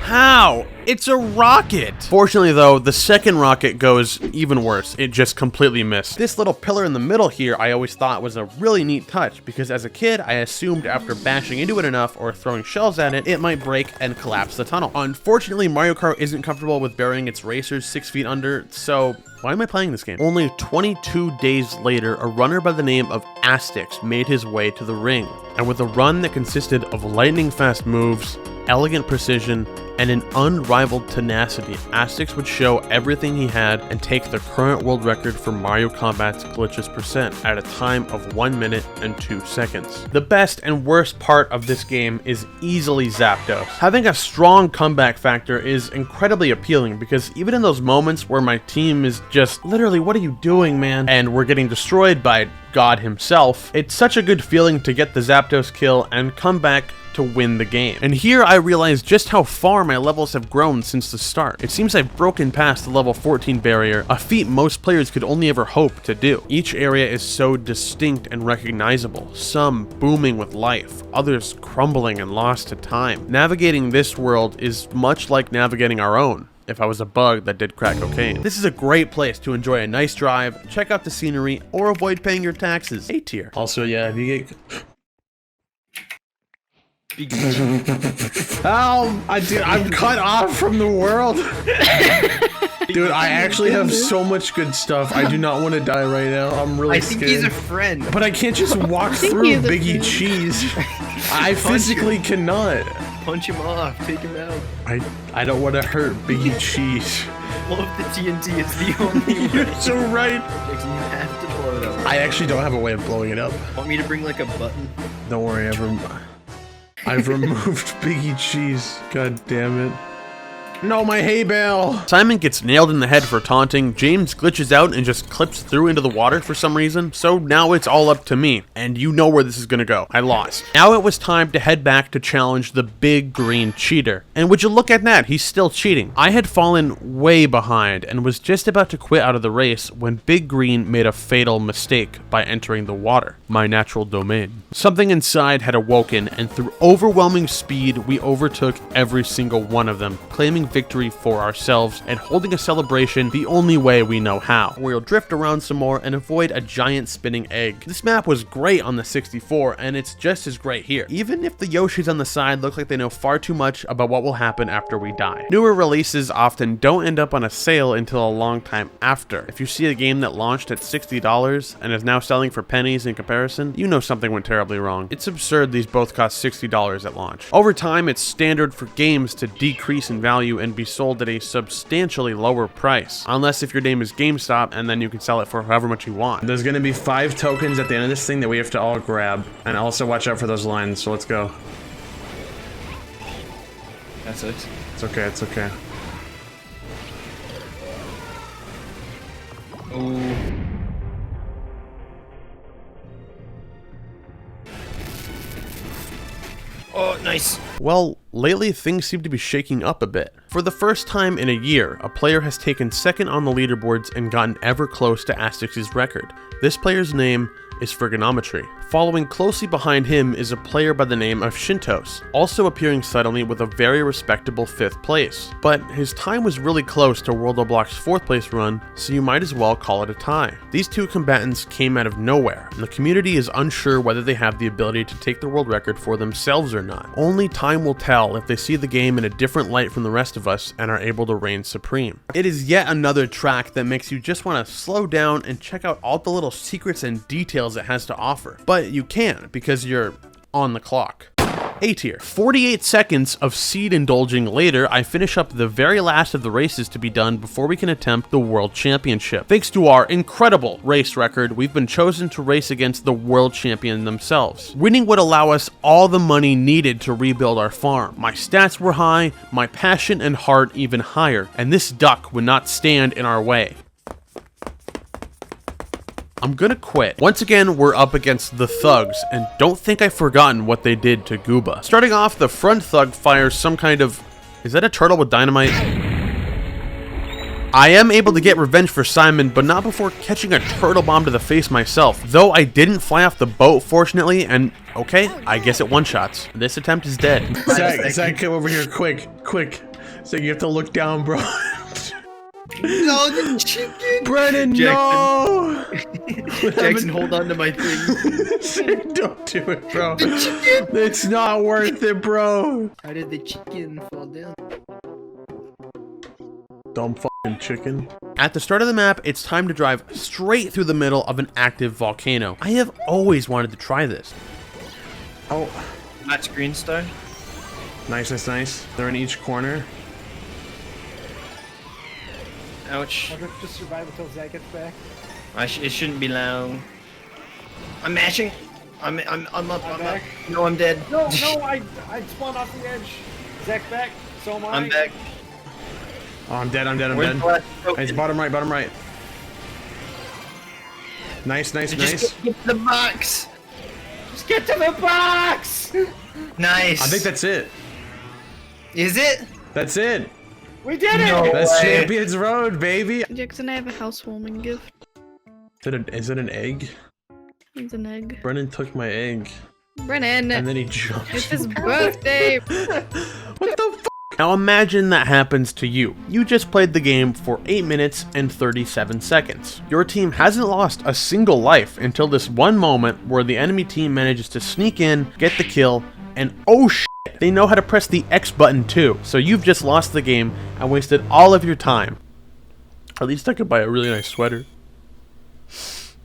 How? It's a rocket! Fortunately though, the second rocket goes even worse. It just completely missed. This little pillar in the middle here I always thought was a really neat touch, because as a kid I assumed after bashing into it enough or throwing shells at it, it might break and collapse the tunnel. Unfortunately, Mario Kart isn't comfortable with burying its racers 6 feet under, so why am I playing this game? Only 22 days later, a runner by the name of Astix made his way to the ring, and with a run that consisted of lightning fast moves, elegant precision, and an unrivaled tenacity, Astix would show everything he had and take the current world record for Mario Combat's glitches percent at a time of 1 minute and 2 seconds. The best and worst part of this game is easily Zapdos. Having a strong comeback factor is incredibly appealing, because even in those moments where my team is just literally, what are you doing, man? And we're getting destroyed by God himself, it's such a good feeling to get the Zapdos kill and come back to win the game. And here I realize just how far my levels have grown since the start. It seems I've broken past the level 14 barrier, a feat most players could only ever hope to do. Each area is so distinct and recognizable, some booming with life, others crumbling and lost to time. Navigating this world is much like navigating our own, if I was a bug that did crack cocaine. This is a great place to enjoy a nice drive, check out the scenery, or avoid paying your taxes. A tier. Also, yeah, if you get... I'm cut off from the world. Dude, I actually have so much good stuff. I do not want to die right now. I'm really scared. I think he's a friend. But I can't just walk through Biggie Cheese. I physically cannot. Punch him off. Take him out. I don't want to hurt Biggie Cheese. Well, if the TNT is the only way. You're so right. Jackson, you have to blow it up. I actually don't have a way of blowing it up. Want me to bring like a button? Don't worry, I've removed Biggie Cheese. God damn it. No, my hay bale! Simon gets nailed in the head for taunting, James glitches out and just clips through into the water for some reason, so now it's all up to me. And you know where this is gonna go. I lost. Now it was time to head back to challenge the big green cheater. And would you look at that, he's still cheating. I had fallen way behind and was just about to quit out of the race when Big Green made a fatal mistake by entering the water, my natural domain. Something inside had awoken, and through overwhelming speed, we overtook every single one of them, claiming victory for ourselves and holding a celebration the only way we know how. We'll drift around some more and avoid a giant spinning egg. This map was great on the 64, and it's just as great here, even if the Yoshis on the side look like they know far too much about what will happen after we die. Newer releases often don't end up on a sale until a long time after. If you see a game that launched at $60 and is now selling for pennies in comparison, you know something went terribly wrong. It's absurd these both cost $60 at launch. Over time, it's standard for games to decrease in value and be sold at a substantially lower price. Unless if your name is GameStop, and then you can sell it for however much you want. There's gonna be 5 tokens at the end of this thing that we have to all grab. And also watch out for those lines, so let's go. That's it. It's okay, it's okay. Oh. Oh, nice. Well, lately things seem to be shaking up a bit. For the first time in a year, a player has taken second on the leaderboards and gotten ever close to Astix's record. This player's name is Frigonometry. Following closely behind him is a player by the name of Shyntos, also appearing suddenly with a very respectable 5th place. But his time was really close to World of Block's 4th place run, so you might as well call it a tie. These two combatants came out of nowhere, and the community is unsure whether they have the ability to take the world record for themselves or not. Only time will tell if they see the game in a different light from the rest of us and are able to reign supreme. It is yet another track that makes you just want to slow down and check out all the little secrets and details it has to offer. But you can't because you're on the clock. A tier. 48 seconds of seed indulging later, I finish up the very last of the races to be done before we can attempt the World Championship. Thanks to our incredible race record, we've been chosen to race against the World Champion themselves. Winning would allow us all the money needed to rebuild our farm. My stats were high, my passion and heart even higher, and this duck would not stand in our way. I'm gonna quit. Once again, we're up against the thugs, and don't think I've forgotten what they did to Gooba. Starting off, the front thug fires some kind of... Is that a turtle with dynamite? I am able to get revenge for Simon, but not before catching a turtle bomb to the face myself. Though I didn't fly off the boat, fortunately, and okay, I guess it one-shots. This attempt is dead. Zach, come over here, quick. So you have to look down, bro. No, the chicken! Brennan, no! Jackson, hold on to my thing. Don't do it, bro. The chicken! It's not worth it, bro. How did the chicken fall down? Dumb fucking chicken. At the start of the map, it's time to drive straight through the middle of an active volcano. I have always wanted to try this. Oh, That's Greenstone. nice. They're in each corner. Ouch. I'll just survive until Zach gets back. It shouldn't be long. I'm mashing. I'm up. I'm up. back. No, I'm dead. No, I spawned off the edge. Zach back. So am I. I'm back. Oh, I'm dead. Where's the last It's bottom right. Nice. Just get to the box. Just get to the box! Nice. I think that's it. Is it? That's it. We did it! No. That's way. Champions Road, baby. Jackson, I have a housewarming gift. Is it an egg? It's an egg. Brennan took my egg. Brennan! And then he jumped. It's his birthday! What the f? Now imagine that happens to you. You just played the game for 8 minutes and 37 seconds. Your team hasn't lost a single life until this one moment where the enemy team manages to sneak in, get the kill, and oh shit, they know how to press the X button too. So you've just lost the game and wasted all of your time. At least I could buy a really nice sweater.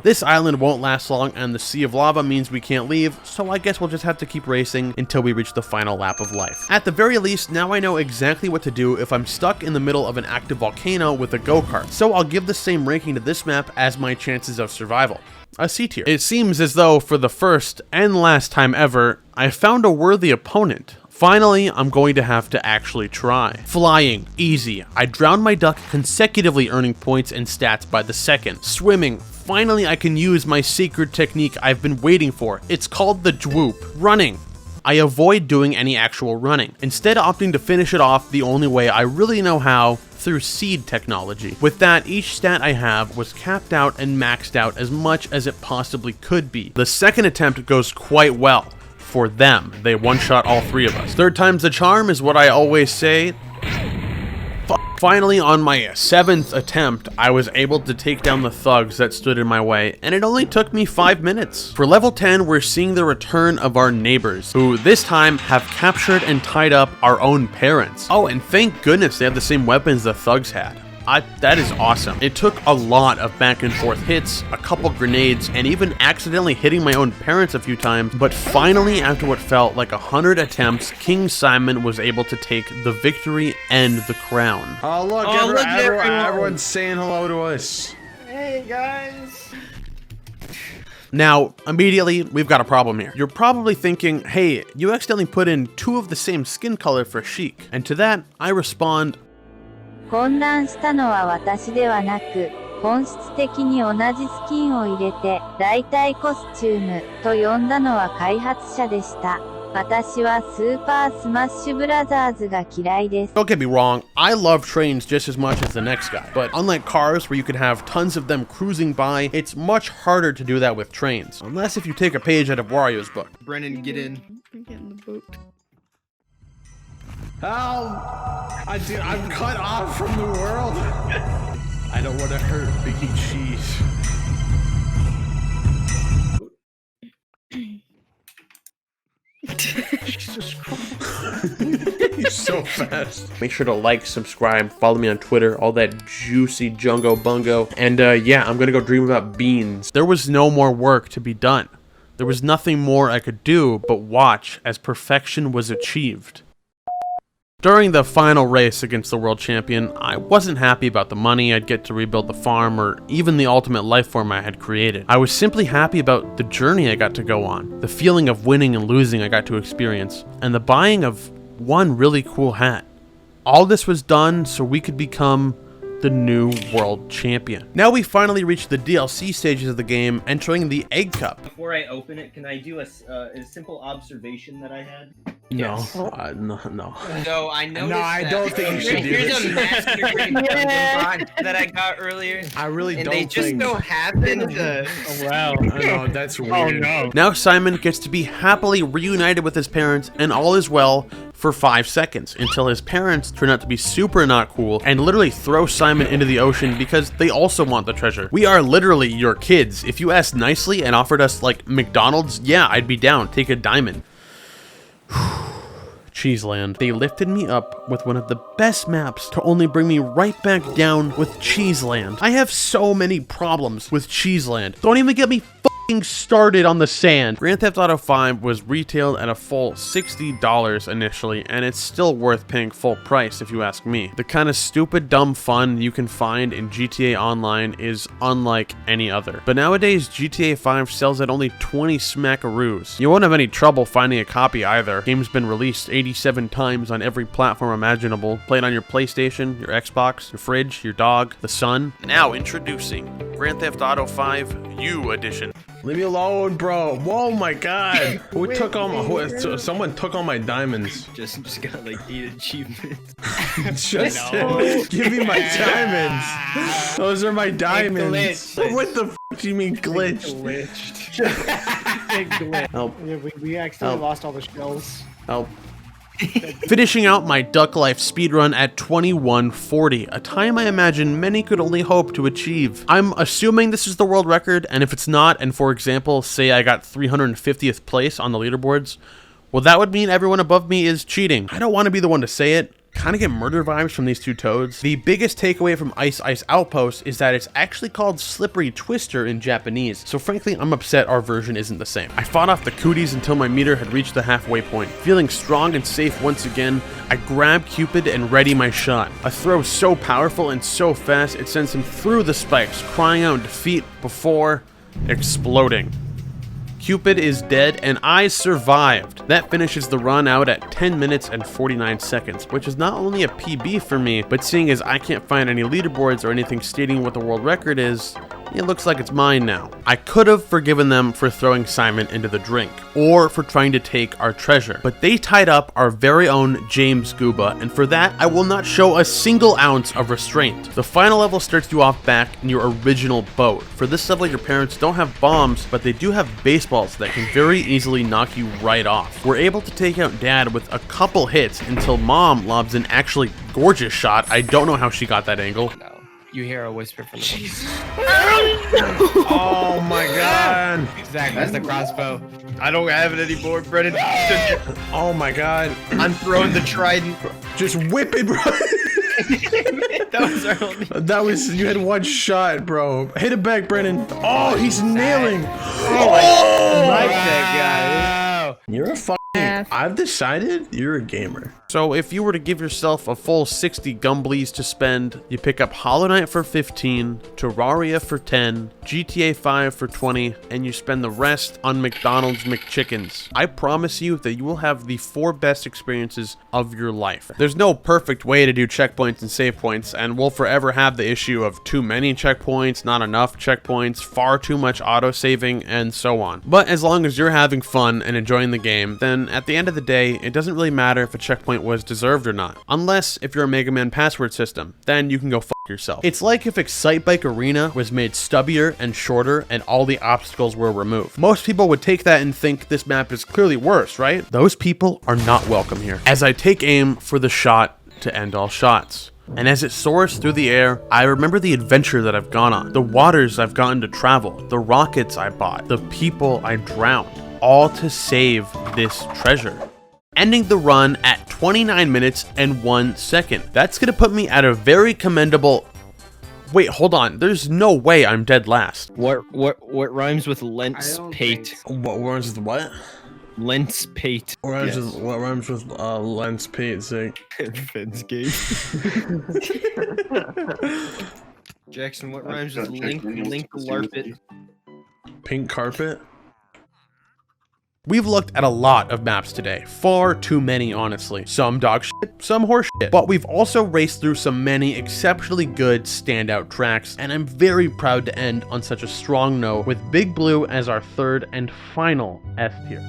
This island won't last long, and the sea of lava means we can't leave, so I guess we'll just have to keep racing until we reach the final lap of life. At the very least, now I know exactly what to do if I'm stuck in the middle of an active volcano with a go-kart, so I'll give the same ranking to this map as my chances of survival. A C tier. It seems as though, for the first and last time ever, I found a worthy opponent. Finally, I'm going to have to actually try. Flying, easy. I drowned my duck, consecutively earning points and stats by the second. Swimming, finally I can use my secret technique I've been waiting for. It's called the Dwoop. Running. I avoid doing any actual running, instead opting to finish it off the only way I really know how, through seed technology. With that, each stat I have was capped out and maxed out as much as it possibly could be. The second attempt goes quite well. For them, they one-shot all three of us. Third time's the charm is what I always say. Finally, on my 7th attempt, I was able to take down the thugs that stood in my way, and it only took me 5 minutes. For level 10, we're seeing the return of our neighbors, who this time have captured and tied up our own parents. Oh, and thank goodness they have the same weapons the thugs had. That is awesome. It took a lot of back and forth hits, a couple grenades, and even accidentally hitting my own parents a few times, but finally, after what felt like 100 attempts, King Simon was able to take the victory and the crown. Oh, look, everyone's saying hello to us. Hey, guys. Now, immediately, we've got a problem here. You're probably thinking, hey, you accidentally put in 2 of the same skin color for Sheik. And to that, I respond, 混乱したのは私ではなく、本質的に同じスキンを入れて、代替コスチュームと呼んだのは開発者でした。私はスーパースマッシュブラザーズが嫌いです。 Don't get me wrong, I love trains just as much as the next guy, but unlike cars where you can have tons of them cruising by, it's much harder to do that with trains, unless if you take a page out of Wario's book. Brennan, get in. Get in the boat. Help! I'm cut off from the world. I don't want to hurt Biggie Cheese. Jesus Christ. He's so fast. Make sure to like, subscribe, follow me on Twitter, all that juicy jungo bungo. And yeah, I'm gonna go dream about beans. There was no more work to be done. There was nothing more I could do but watch as perfection was achieved. During the final race against the world champion, I wasn't happy about the money I'd get to rebuild the farm or even the ultimate life form I had created. I was simply happy about the journey I got to go on, the feeling of winning and losing I got to experience, and the buying of one really cool hat. All this was done so we could become the new world champion. Now we finally reached the DLC stages of the game, entering the Egg Cup. Before I open it, can I do a simple observation that I had? No, Yes. no. So I noticed. No, I don't think you should do Here's this. a master grade dungeon bot that I got earlier. I really And don't they just think. so happen to. Oh, wow. No, that's weird. Oh, no. Now Simon gets to be happily reunited with his parents, and all is well for 5 seconds until his parents turn out to be super not cool and literally throw Simon into the ocean because they also want the treasure. We are literally your kids. If you asked nicely and offered us like McDonald's, yeah, I'd be down. Take a diamond. Cheeseland. They lifted me up with one of the best maps to only bring me right back down with Cheeseland. I have so many problems with Cheeseland. Don't even get me started on the sand. Grand Theft Auto 5 was retailed at a full $60 initially, and it's still worth paying full price if you ask me. The kind of stupid dumb fun you can find in GTA Online is unlike any other. But nowadays GTA 5 sells at only 20 smackaroos. You won't have any trouble finding a copy either. Game's been released 87 times on every platform imaginable. Played on your PlayStation, your Xbox, your fridge, your dog, the sun. Now introducing Grand Theft Auto 5 U Edition. Leave me alone, bro. Oh my god. Someone took all my diamonds. Just got like 8 achievements. Just give me my diamonds. Those are my diamonds. What the f do you mean glitched? Big glitch. Help. Yeah, we actually Help. lost all the shells. Help. Finishing out my Duck Life speedrun at 21:40, a time I imagine many could only hope to achieve. I'm assuming this is the world record, and if it's not, and for example, say I got 350th place on the leaderboards, well, that would mean everyone above me is cheating. I don't want to be the one to say it. Kind of get murder vibes from these two toads. The biggest takeaway from Ice Ice Outpost is that it's actually called Slippery Twister in Japanese, so frankly I'm upset our version isn't the same. I fought off the cooties until my meter had reached the halfway point. Feeling strong and safe once again, I grab Cupid and ready my shot. A throw so powerful and so fast it sends him through the spikes, crying out in defeat before exploding. Cupid is dead, and I survived. That finishes the run out at 10 minutes and 49 seconds, which is not only a PB for me, but seeing as I can't find any leaderboards or anything stating what the world record is, it looks like it's mine now. I could have forgiven them for throwing Simon into the drink, or for trying to take our treasure, but they tied up our very own James Gooba, and for that, I will not show a single ounce of restraint. The final level starts you off back in your original boat. For this level, your parents don't have bombs, but they do have baseballs that can very easily knock you right off. We're able to take out Dad with a couple hits until Mom lobs an actually gorgeous shot. I don't know how she got that angle. No. You hear a whisper from the book. Oh my god. Zach, that's the crossbow. I don't have it anymore, Brennan. Oh my god. I'm throwing the trident. Just whip it, bro. That was our only. That was, you had one shot, bro. Hit it back, Brennan. Oh, he's nailing. Oh, I like that guy. You're a fucking, I've decided you're a gamer. So if you were to give yourself a full 60 Gumblies to spend, you pick up Hollow Knight for 15, Terraria for 10, GTA 5 for 20, and you spend the rest on McDonald's McChickens. I promise you that you will have the 4 best experiences of your life. There's no perfect way to do checkpoints and save points, and we'll forever have the issue of too many checkpoints, not enough checkpoints, far too much auto-saving, and so on. But as long as you're having fun and enjoying the game, then at the end of the day, it doesn't really matter if a checkpoint was deserved or not. Unless if you're a Mega Man password system, then you can go yourself. It's like if Excitebike Arena was made stubbier and shorter and all the obstacles were removed. Most people would take that and think this map is clearly worse, right? Those people are not welcome here. As I take aim for the shot to end all shots, and as it soars through the air, I remember the adventure that I've gone on, the waters I've gotten to travel, the rockets I bought, the people I drowned, all to save this treasure. Ending the run at 29 minutes and 1 second. That's gonna put me at a very commendable... Wait, hold on. There's no way I'm dead last. What rhymes with lens pate? What rhymes with what? Lens pate. What rhymes with lens pate? Fence gate. Jackson, what rhymes with link larpet? Pink carpet? We've looked at a lot of maps today, far too many honestly. Some dog shit, some horse shit, but we've also raced through some many exceptionally good standout tracks, and I'm very proud to end on such a strong note with Big Blue as our third and final S tier.